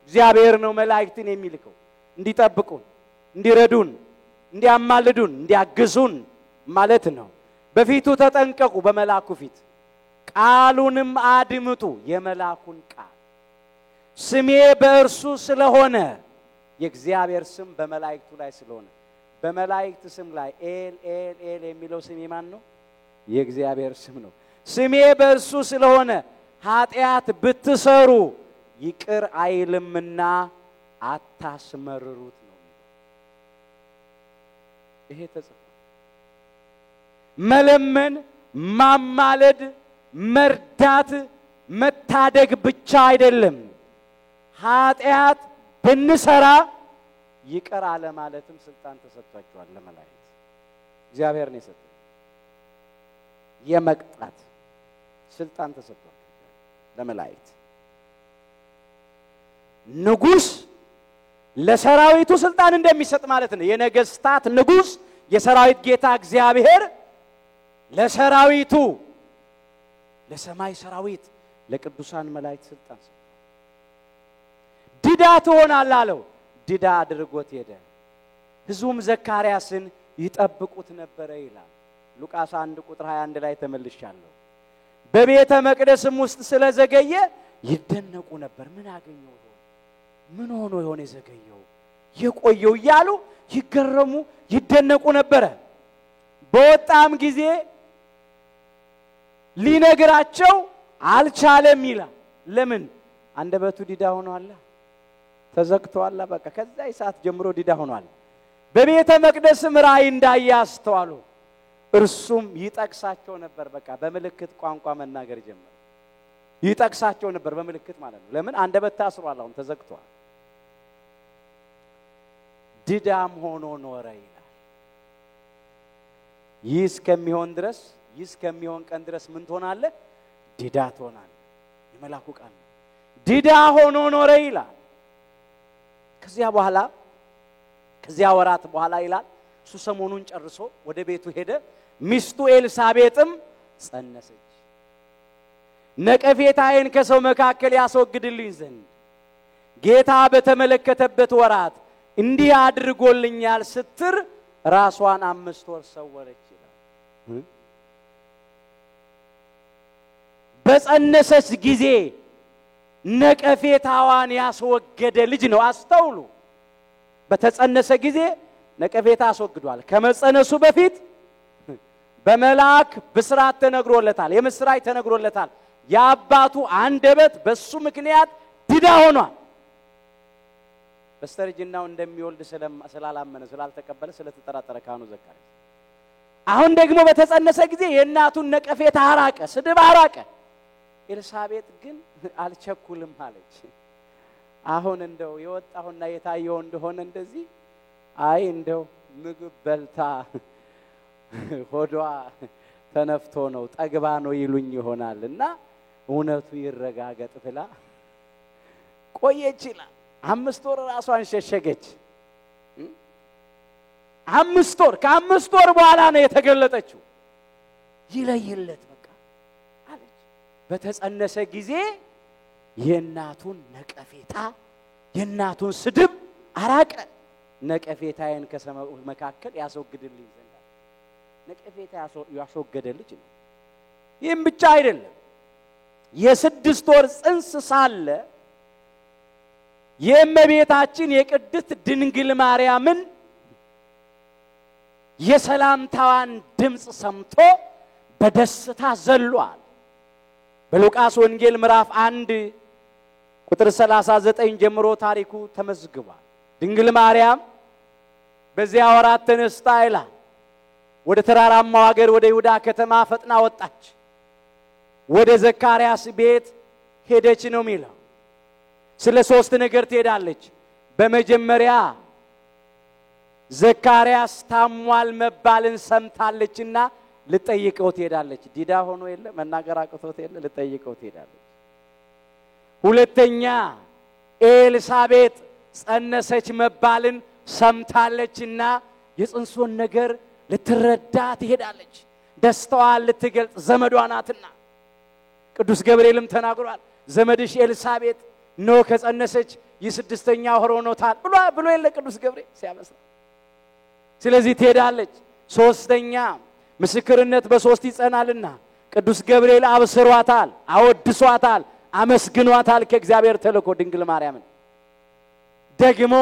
እግዚአብሔር ነው መላእክትን የሚልከው እንዲጠብቁን፣ እንዲረዱን፣ እንዲያማልዱን፣ እንዲያግዙን ማለት ነው። በፊቱ ተጠንቀቁ፣ በመላእኩ ፊት ቃሉንም አድምጡ፣ የመላእኩን ቃል ስሜ በእርሱ ስለሆነ የእግዚአብሔር ስም በመላእክቱ ላይ ስለሆነ በመላእክት ስም ላይ ኤል ኤል ኤል የሚለው ስም የማን ነው? የእግዚአብሔር ስም ነው። ስሜ በእርሱ ስለሆነ ኃጢአት ብትሰሩ ይቅር አይልምና አታስመርሩት ነው። ይሄ ተጽፏል። መለመን፣ ማማለድ፣ መርዳት፣ መታደግ ብቻ አይደለም። ኃጢአት ብንሰራ ይቀር አለ ማለትም ስልጣን ተሰጥቷቸዋል ለመላእክት። እግዚአብሔር ነው የሰጠው። የመቅጣት ስልጣን ተሰጥቷል ለመላእክት። ንጉስ ለሰራዊቱ ስልጣን እንደሚሰጥ ማለት ነው። የነገስታት ንጉስ የሰራዊት ጌታ እግዚአብሔር ለሰራዊቱ ለሰማይ ሰራዊት ለቅዱሳን መላእክት ስልጣን ሰጠ። ዲዳ ትሆናለህ አለው። ዲዳ አድርጎት ሄደ። ሕዝቡም ዘካርያስን ይጠብቁት ነበር ይላል ሉቃስ 1 ቁጥር 21 ላይ ተመልሻለሁ። በቤተ መቅደስም ውስጥ ስለዘገየ ይደነቁ ነበር። ምን አገኘው ይሆን? ምን ሆኖ ይሆን የዘገየው የቆየው እያሉ ይገረሙ ይደነቁ ነበር። በወጣም ጊዜ ሊነግራቸው አልቻለም ይላል። ለምን? አንደበቱ ዲዳ ሆኗል፣ ተዘግቷል። በቃ ከዛ ሰዓት ጀምሮ ዲዳ ሆኗል። በቤተ መቅደስም ራእይ እንዳያስተዋሉ እርሱም ይጠቅሳቸው ነበር። በቃ በመልእክት ቋንቋ መናገር ጀመረ። ይጠቅሳቸው ነበር በመልእክት ማለት ነው። ለምን? አንደበት ታስሯል፣ አሁን ተዘግቷል። ዲዳም ሆኖ ኖረ ይላል። ይህ እስከሚሆን ቀን ድረስ ምን ትሆናለህ? ዲዳ ትሆናለህ። የመላኩ ቃል ዲዳ ሆኖ ኖረ ይላል። ከዚያ ወራት በኋላ ይላል እሱ ሰሞኑን ጨርሶ ወደ ቤቱ ሄደ። ሚስቱ ኤልሳቤጥም ጸነሰች። ነቀፌታዬን ከሰው መካከል ያስወግድልኝ ዘንድ ጌታ በተመለከተበት ወራት እንዲህ አድርጎልኛል ስትር ራሷን 5 ወር ሰወረች ይላል። በጸነሰች ጊዜ ነቀፌታዋን ያስወገደ ልጅ ነው። አስተውሉ። በተጸነሰ ጊዜ ነቀፌታ አስወግዷል። ከመጸነሱ በፊት በመላእክ ብስራት ተነግሮለታል፣ የምስራች ተነግሮለታል። የአባቱ አንደበት በሱ ምክንያት ዲዳ ሆኗል። በስተርጅናው እንደሚወልድ ስላላመነ ስላልተቀበለ ስለተጠራጠረ ካህኑ ዘካርያስ አሁን ደግሞ በተጸነሰ ጊዜ የእናቱን ነቀፌታ አራቀ፣ ስድብ አራቀ። ኤልሳቤጥ ግን አልቸኩልም አለች። አሁን እንደው የወጣውና የታየው እንደሆነ እንደዚህ አይ እንደው ምግብ በልታ ሆዷ ተነፍቶ ነው ጠግባ ነው ይሉኝ ይሆናልና እውነቱ ይረጋገጥ ብላ ቆየች ይላል። 5 ወር ራሷን ሸሸገች። 5 ወር ከ5 ወር በኋላ ነው የተገለጠችው። ይለይለት በቃ አለች። በተጸነሰ ጊዜ የእናቱን ነቀፌታ የእናቱን ስድብ አራቀ። ነቀፌታዬን ከሰው መካከል ያስወግድልኝ ዘንድ ነቀፌታ ያስወገደ ልጅ ነው። ይህም ብቻ አይደለም። የ6 ወር ጽንስ ሳለ የእመቤታችን የቅድስት ድንግል ማርያምን የሰላምታዋን ድምጽ ሰምቶ በደስታ ዘሏል። በሉቃስ ወንጌል ምዕራፍ 1 ቁጥር 39 ጀምሮ ታሪኩ ተመዝግቧል። ድንግል ማርያም በዚያ ወራት ተነስታ ይላል ወደ ተራራማው ሀገር ወደ ይሁዳ ከተማ ፈጥና ወጣች። ወደ ዘካርያስ ቤት ሄደች ነው የሚለው። ስለ 3 ነገር ትሄዳለች። በመጀመሪያ ዘካርያስ ታሟል መባልን ሰምታለችና ልጠይቀው ትሄዳለች። ዲዳ ሆኖ የለ መናገር አቅቶት የለ ልጠይቀው ትሄዳለች። ሁለተኛ ኤልሳቤጥ ጸነሰች መባልን ሰምታለችና የጽንሱን ነገር ልትረዳ ትሄዳለች። ደስታዋን ልትገልጽ ዘመዷ ናትና ቅዱስ ገብርኤልም ተናግሯል። ዘመድሽ ኤልሳቤጥ ነው ከጸነሰች የ6ኛ ወር ሆኖታል ብሎ የለ ቅዱስ ገብርኤል ሲያበስር። ስለዚህ ትሄዳለች። ሶስተኛ ምስክርነት በ3 ይጸናልና ቅዱስ ገብርኤል አብስሯታል፣ አወድሷታል፣ አመስግኗታል ከእግዚአብሔር ተልኮ ድንግል ማርያምን። ደግሞ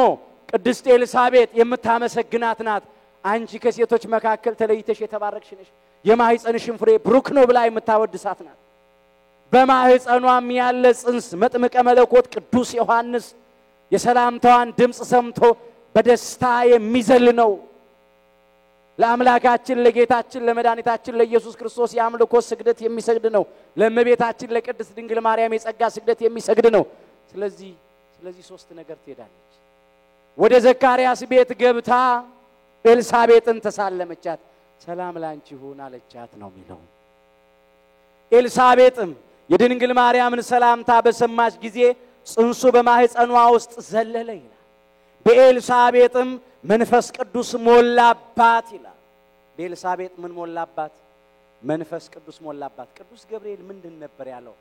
ቅድስት ኤልሳቤጥ የምታመሰግናት ናት። አንቺ ከሴቶች መካከል ተለይተሽ የተባረክሽ ነሽ፣ የማህፀንሽን ፍሬ ብሩክ ነው ብላ የምታወድሳት ናት። በማህፀኗም ያለ ጽንስ መጥምቀ መለኮት ቅዱስ ዮሐንስ የሰላምታዋን ድምጽ ሰምቶ በደስታ የሚዘል ነው። ለአምላካችን ለጌታችን ለመድኃኒታችን ለኢየሱስ ክርስቶስ የአምልኮ ስግደት የሚሰግድ ነው። ለእመቤታችን ለቅድስት ድንግል ማርያም የጸጋ ስግደት የሚሰግድ ነው። ስለዚህ 3 ነገር ትሄዳለች። ወደ ዘካርያስ ቤት ገብታ ኤልሳቤጥን ተሳለመቻት። ሰላም ላንቺ ይሁን አለቻት ነው የሚለው። ኤልሳቤጥም የድንግል ማርያምን ሰላምታ በሰማች ጊዜ ጽንሱ በማህፀኗ ውስጥ ዘለለ ይላል። በኤልሳቤጥም መንፈስ ቅዱስ ሞላባት ይላል። በኤልሳቤጥ ምን ሞላባት? መንፈስ ቅዱስ ሞላባት። ቅዱስ ገብርኤል ምንድን ነበር ያለው?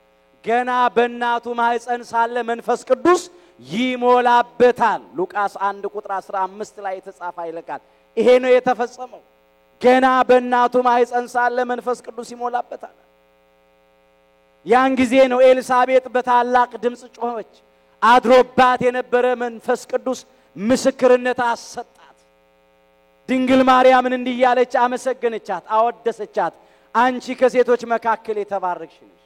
ገና በእናቱ ማህፀን ሳለ መንፈስ ቅዱስ ይሞላበታል። ሉቃስ 1 ቁጥር 15 ላይ የተጻፈ ይለቃል። ይሄ ነው የተፈጸመው። ገና በእናቱ ማህፀን ሳለ መንፈስ ቅዱስ ይሞላበታል። ያን ጊዜ ነው ኤልሳቤጥ በታላቅ ድምጽ ጮኸች። አድሮባት የነበረ መንፈስ ቅዱስ ምስክርነት አሰጣት። ድንግል ማርያምን እንዲህ ያለች አመሰገነቻት፣ አወደሰቻት። አንቺ ከሴቶች መካከል የተባረክሽ ነሽ፣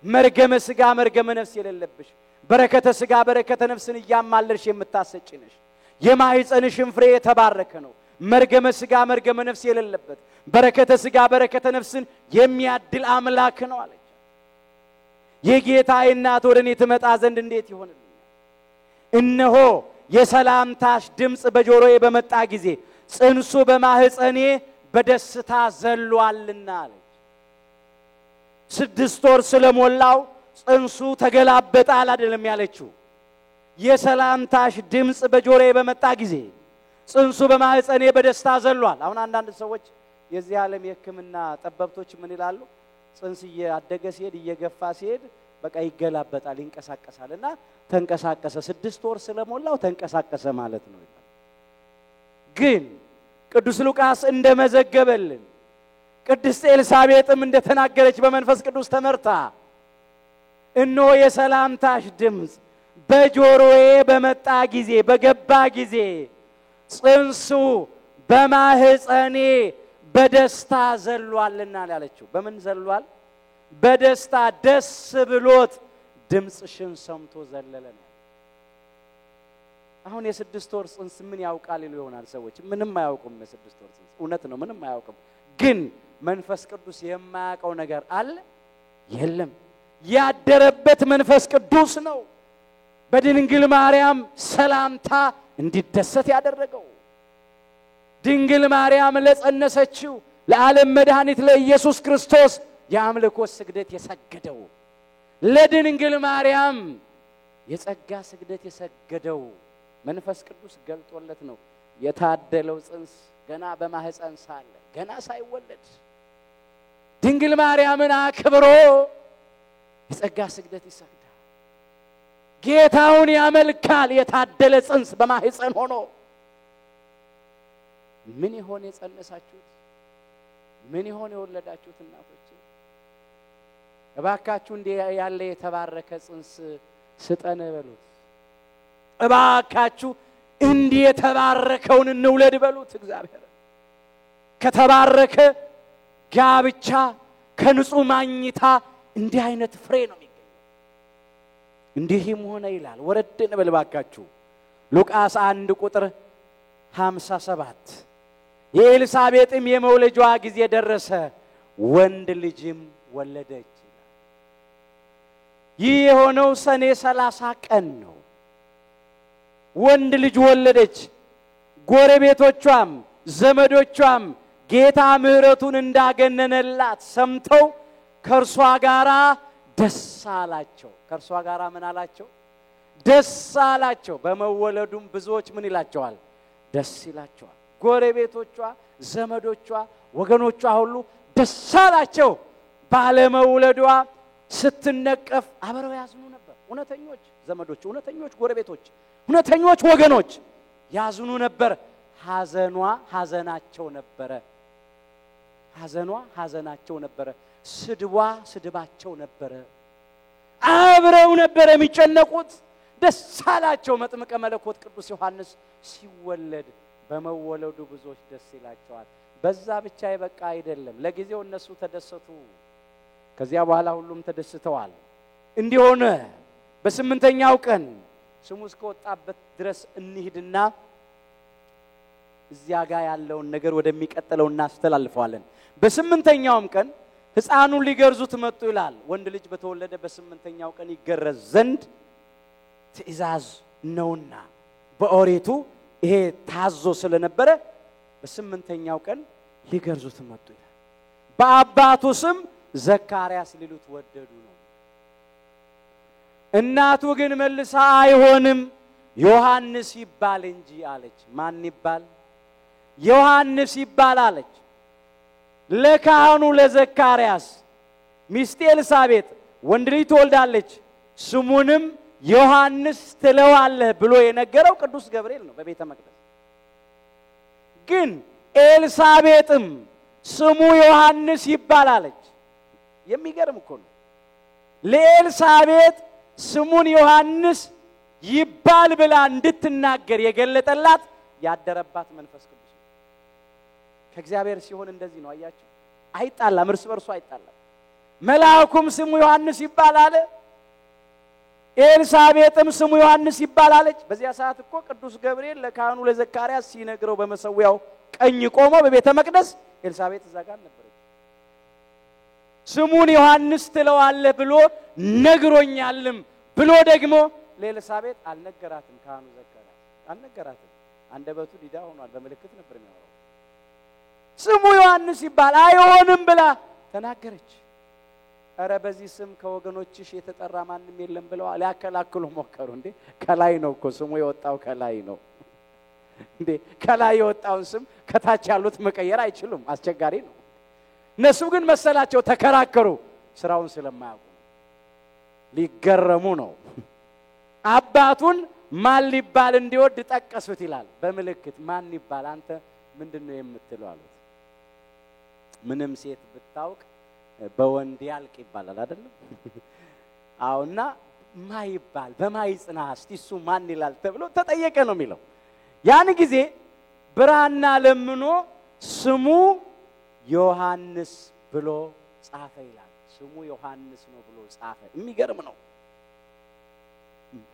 መርገመ ሥጋ መርገመ ነፍስ የሌለብሽ፣ በረከተ ሥጋ በረከተ ነፍስን እያማለልሽ የምታሰጪ ነሽ። የማህፀንሽም ፍሬ የተባረከ ነው፣ መርገመ ሥጋ መርገመ ነፍስ የሌለበት፣ በረከተ ሥጋ በረከተ ነፍስን የሚያድል አምላክ ነው አለች። የጌታዬ እናት ወደ እኔ ትመጣ ዘንድ እንዴት ይሆንልኛል? እነሆ የሰላምታሽ ድምጽ በጆሮዬ በመጣ ጊዜ ጽንሱ በማህፀኔ በደስታ ዘሏልና አለች። 6 ወር ስለሞላው ጽንሱ ተገላበጣል አይደለም ያለችው። የሰላምታሽ ድምጽ በጆሮዬ በመጣ ጊዜ ጽንሱ በማህፀኔ በደስታ ዘሏል። አሁን አንዳንድ ሰዎች የዚህ ዓለም የሕክምና ጠበብቶች ምን ይላሉ? ጽንስ እያደገ ሲሄድ እየገፋ ሲሄድ በቃ ይገላበጣል ይንቀሳቀሳልና ተንቀሳቀሰ 6 ወር ስለሞላው ተንቀሳቀሰ ማለት ነው። ግን ቅዱስ ሉቃስ እንደመዘገበልን ቅድስት ኤልሳቤጥም እንደተናገረች በመንፈስ ቅዱስ ተመርታ እነሆ የሰላምታሽ ድምጽ በጆሮዬ በመጣ ጊዜ በገባ ጊዜ ጽንሱ በማህፀኔ በደስታ ዘሏልና ያለችው። በምን ዘሏል? በደስታ ደስ ብሎት ድምጽሽን ሰምቶ ዘለለ ነው። አሁን የ6 ወር ጽንስ ምን ያውቃል ይሉ ይሆናል ሰዎች። ምንም አያውቁም። የ6 ወር ጽንስ እውነት ነው፣ ምንም አያውቁም። ግን መንፈስ ቅዱስ የማያውቀው ነገር አለ? የለም። ያደረበት መንፈስ ቅዱስ ነው በድንግል ማርያም ሰላምታ እንዲደሰት ያደረገው። ድንግል ማርያም ለጸነሰችው ለዓለም መድኃኒት ለኢየሱስ ክርስቶስ የአምልኮ ስግደት የሰገደው፣ ለድንግል ማርያም የጸጋ ስግደት የሰገደው መንፈስ ቅዱስ ገልጦለት ነው። የታደለው ጽንስ ገና በማህፀን ሳለ ገና ሳይወለድ ድንግል ማርያምን አክብሮ የጸጋ ስግደት ይሰግዳል። ጌታውን ያመልካል። የታደለ ጽንስ በማህፀን ሆኖ ምን ይሆን የጸነሳችሁት? ምን ይሆን የወለዳችሁት? እናቶች እባካችሁ እንዲህ ያለ የተባረከ ጽንስ ስጠን በሉት። እባካችሁ እንዲህ የተባረከውን እንውለድ በሉት። እግዚአብሔር ከተባረከ ጋብቻ ከንጹህ ማኝታ እንዲህ አይነት ፍሬ ነው የሚገኘው። እንዲህም ሆነ ይላል። ወረድ እንበል እባካችሁ ሉቃስ 1 ቁጥር 57 የኤልሳቤጥም የመውለጃዋ ጊዜ ደረሰ፣ ወንድ ልጅም ወለደች። ይህ የሆነው ሰኔ 30 ቀን ነው። ወንድ ልጅ ወለደች። ጎረቤቶቿም ዘመዶቿም ጌታ ምሕረቱን እንዳገነነላት ሰምተው ከርሷ ጋራ ደስ አላቸው። ከርሷ ጋራ ምን አላቸው? ደስ አላቸው። በመወለዱም ብዙዎች ምን ይላቸዋል? ደስ ይላቸዋል። ጎረቤቶቿ፣ ዘመዶቿ፣ ወገኖቿ ሁሉ ደስ አላቸው። ባለመውለዷ ስትነቀፍ አብረው ያዝኑ ነበር። እውነተኞች ዘመዶች፣ እውነተኞች ጎረቤቶች፣ እውነተኞች ወገኖች ያዝኑ ነበር። ሐዘኗ ሐዘናቸው ነበረ። ሐዘኗ ሐዘናቸው ነበረ። ስድቧ ስድባቸው ነበረ። አብረው ነበር የሚጨነቁት። ደስ አላቸው። መጥምቀ መለኮት ቅዱስ ዮሐንስ ሲወለድ በመወለዱ ብዙዎች ደስ ይላቸዋል። በዛ ብቻ ይበቃ አይደለም። ለጊዜው እነሱ ተደሰቱ። ከዚያ በኋላ ሁሉም ተደስተዋል። እንዲሆነ በ8ኛው ቀን ስሙ እስከወጣበት ድረስ እንሂድና እዚያ ጋር ያለውን ነገር ወደሚቀጥለው እናስተላልፈዋለን። በ8ኛውም ቀን ሕፃኑን ሊገርዙት መጡ ይላል። ወንድ ልጅ በተወለደ በ8ኛው ቀን ይገረዝ ዘንድ ትእዛዝ ነውና በኦሪቱ ይሄ ታዞ ስለነበረ በስምንተኛው ቀን ሊገርዙት መጡ ይላል። በአባቱ ስም ዘካርያስ ሊሉት ወደዱ ነው። እናቱ ግን መልሳ አይሆንም ዮሐንስ ይባል እንጂ አለች። ማን ይባል? ዮሐንስ ይባል አለች። ለካህኑ ለዘካርያስ ሚስት ኤልሳቤጥ ወንድ ልጅ ትወልዳለች ስሙንም ዮሐንስ ትለዋለህ ብሎ የነገረው ቅዱስ ገብርኤል ነው በቤተ መቅደስ። ግን ኤልሳቤጥም ስሙ ዮሐንስ ይባል አለች። የሚገርም እኮ ነው። ለኤልሳቤጥ ስሙን ዮሐንስ ይባል ብላ እንድትናገር የገለጠላት ያደረባት መንፈስ ቅዱስ ነው። ከእግዚአብሔር ሲሆን እንደዚህ ነው። አያችሁ፣ አይጣላም፣ እርስ በርሱ አይጣላም። መልአኩም ስሙ ዮሐንስ ይባል አለ፣ ኤልሳቤጥም ስሙ ዮሐንስ ይባል አለች። በዚያ ሰዓት እኮ ቅዱስ ገብርኤል ለካህኑ ለዘካርያስ ሲነግረው በመሰዊያው ቀኝ ቆሞ በቤተ መቅደስ ኤልሳቤጥ እዛ ጋር ነበረች። ስሙን ዮሐንስ ትለዋለህ ብሎ ነግሮኛልም ብሎ ደግሞ ለኤልሳቤጥ አልነገራትም። ካህኑ ዘካርያስ አልነገራትም። አንደበቱ ዲዳ ሆኗል። በመልእክት ነበር የሚያወራው። ስሙ ዮሐንስ ይባል አይሆንም ብላ ተናገረች። አረ በዚህ ስም ከወገኖችሽ የተጠራ ማንም የለም ብለው ሊያከላክሉ ሞከሩ። እንዴ ከላይ ነው እኮ ስሙ የወጣው ከላይ ነው። እንዴ ከላይ የወጣውን ስም ከታች ያሉት መቀየር አይችሉም፣ አስቸጋሪ ነው። እነሱ ግን መሰላቸው ተከራከሩ። ስራውን ስለማያውቁ ሊገረሙ ነው። አባቱን ማን ሊባል እንዲወድ ጠቀሱት ይላል በመልእክት። ማን ይባል አንተ ምንድነው የምትለው አሉት። ምንም ሴት ብታውቅ በወንድ ያልቅ ይባላል አይደል? አውና ማይባል በማይጽና እስቲ እሱ ማን ይላል ተብሎ ተጠየቀ ነው የሚለው። ያን ጊዜ ብራና ለምኖ ስሙ ዮሐንስ ብሎ ጻፈ ይላል። ስሙ ዮሐንስ ነው ብሎ ጻፈ። የሚገርም ነው።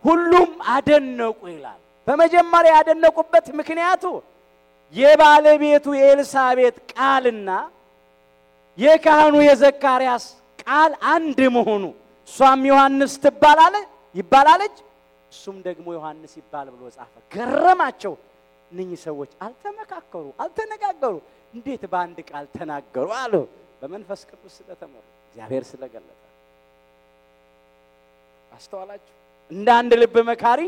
ሁሉም አደነቁ ይላል። በመጀመሪያ ያደነቁበት ምክንያቱ የባለቤቱ የኤልሳቤጥ ቃልና የካህኑ የዘካርያስ ቃል አንድ መሆኑ። እሷም ዮሐንስ ይባላለች፣ እሱም ደግሞ ዮሐንስ ይባል ብሎ ጻፈ። ገረማቸው። እነኚህ ሰዎች አልተመካከሩ፣ አልተነጋገሩ፣ እንዴት በአንድ ቃል ተናገሩ አሉ። በመንፈስ ቅዱስ ስለተመሩ እግዚአብሔር ስለገለጠ። አስተዋላችሁ? እንደ አንድ ልብ መካሪ፣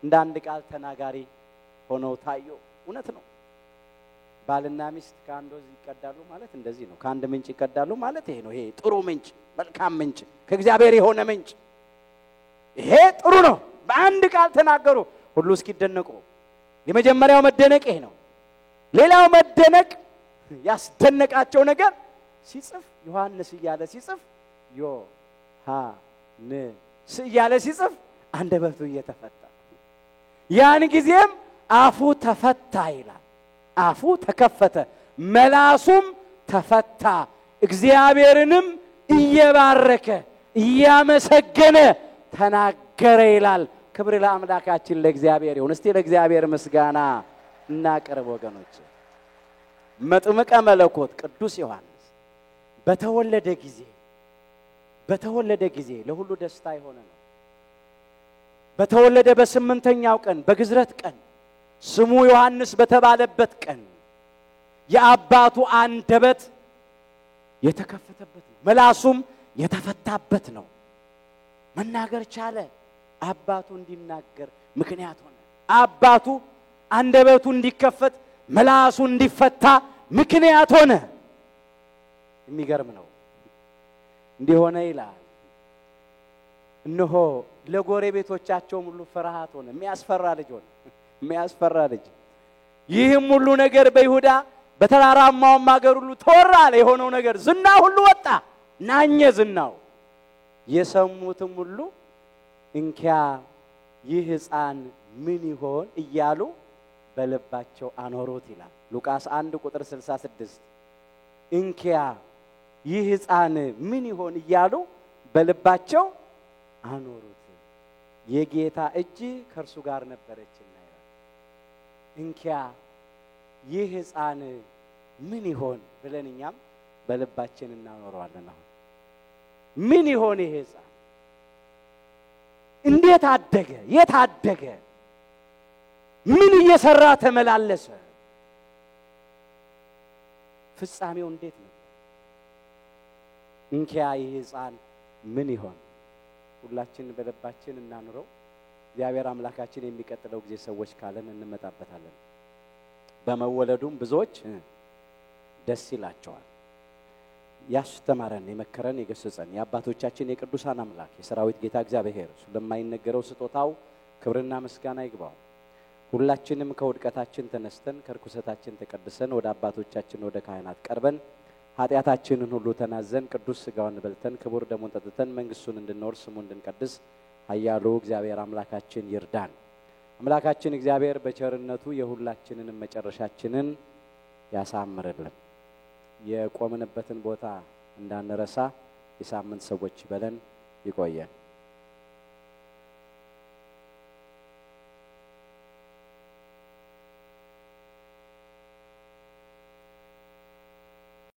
እንደ አንድ ቃል ተናጋሪ ሆነው ታዩ። እውነት ነው። ባልና ሚስት ከአንድ ወንዝ ይቀዳሉ ማለት እንደዚህ ነው። ከአንድ ምንጭ ይቀዳሉ ማለት ይሄ ነው። ይሄ ጥሩ ምንጭ፣ መልካም ምንጭ፣ ከእግዚአብሔር የሆነ ምንጭ። ይሄ ጥሩ ነው። በአንድ ቃል ተናገሩ። ሁሉ እስኪደነቁ። የመጀመሪያው መደነቅ ይሄ ነው። ሌላው መደነቅ ያስደነቃቸው ነገር ሲጽፍ ዮሐንስ እያለ ሲጽፍ ዮሐንስ እያለ ሲጽፍ አንደበቱ እየተፈታ፣ ያን ጊዜም አፉ ተፈታ ይላል። አፉ ተከፈተ፣ መላሱም ተፈታ፣ እግዚአብሔርንም እየባረከ እያመሰገነ ተናገረ ይላል። ክብር ለአምላካችን ለእግዚአብሔር ይሁን። እስቲ ለእግዚአብሔር ምስጋና እናቀርብ ወገኖች። መጥምቀ መለኮት ቅዱስ ዮሐንስ በተወለደ ጊዜ ለሁሉ ደስታ የሆነ ነው። በተወለደ በስምንተኛው ቀን በግዝረት ቀን ስሙ ዮሐንስ በተባለበት ቀን የአባቱ አንደበት የተከፈተበት ነው፣ መላሱም የተፈታበት ነው። መናገር ቻለ። አባቱ እንዲናገር ምክንያት ሆነ። አባቱ አንደበቱ እንዲከፈት መላሱ እንዲፈታ ምክንያት ሆነ። የሚገርም ነው። እንዲሆነ ይላል እነሆ ለጎረቤቶቻቸው ሁሉ ፍርሃት ሆነ። የሚያስፈራ ልጅ ሆነ። የሚያስፈራ ልጅ። ይህም ሁሉ ነገር በይሁዳ በተራራማው ሀገር ሁሉ ተወራ። የሆነው ነገር ዝና ሁሉ ወጣ፣ ናኘ ዝናው። የሰሙትም ሁሉ እንኪያ ይህ ሕፃን ምን ይሆን እያሉ በልባቸው አኖሩት ይላል ሉቃስ 1 ቁጥር 66። እንኪያ ይህ ሕፃን ምን ይሆን እያሉ በልባቸው አኖሩት፣ የጌታ እጅ ከእርሱ ጋር ነበረችና ይላል። እንኪያ ይህ ሕፃን ምን ይሆን ብለን እኛም በልባችን እናኖረዋለን። አሁን ምን ይሆን ይሄ ሕፃን? እንዴት አደገ? የት አደገ? ምን እየሰራ ተመላለሰ? ፍጻሜው እንዴት ነው? እንኪያ ይህ ሕፃን ምን ይሆን? ሁላችን በልባችን እናኑረው። እግዚአብሔር አምላካችን የሚቀጥለው ጊዜ ሰዎች ካለን እንመጣበታለን። በመወለዱም ብዙዎች ደስ ይላቸዋል። ያስተማረን የመከረን የገሰጸን የአባቶቻችን የቅዱሳን አምላክ የሰራዊት ጌታ እግዚአብሔር ስለማይነገረው ስጦታው ክብርና ምስጋና ይግባው። ሁላችንም ከውድቀታችን ተነስተን ከርኩሰታችን ተቀድሰን ወደ አባቶቻችን ወደ ካህናት ቀርበን ኃጢአታችንን ሁሉ ተናዘን ቅዱስ ሥጋውን በልተን ክቡር ደሙን ጠጥተን መንግስቱን እንድንወርስ ስሙን እንድንቀድስ ኃያሉ እግዚአብሔር አምላካችን ይርዳን። አምላካችን እግዚአብሔር በቸርነቱ የሁላችንን መጨረሻችንን ያሳምርልን። የቆምንበትን ቦታ እንዳንረሳ የሳምንት ሰዎች በለን። ይቆየን።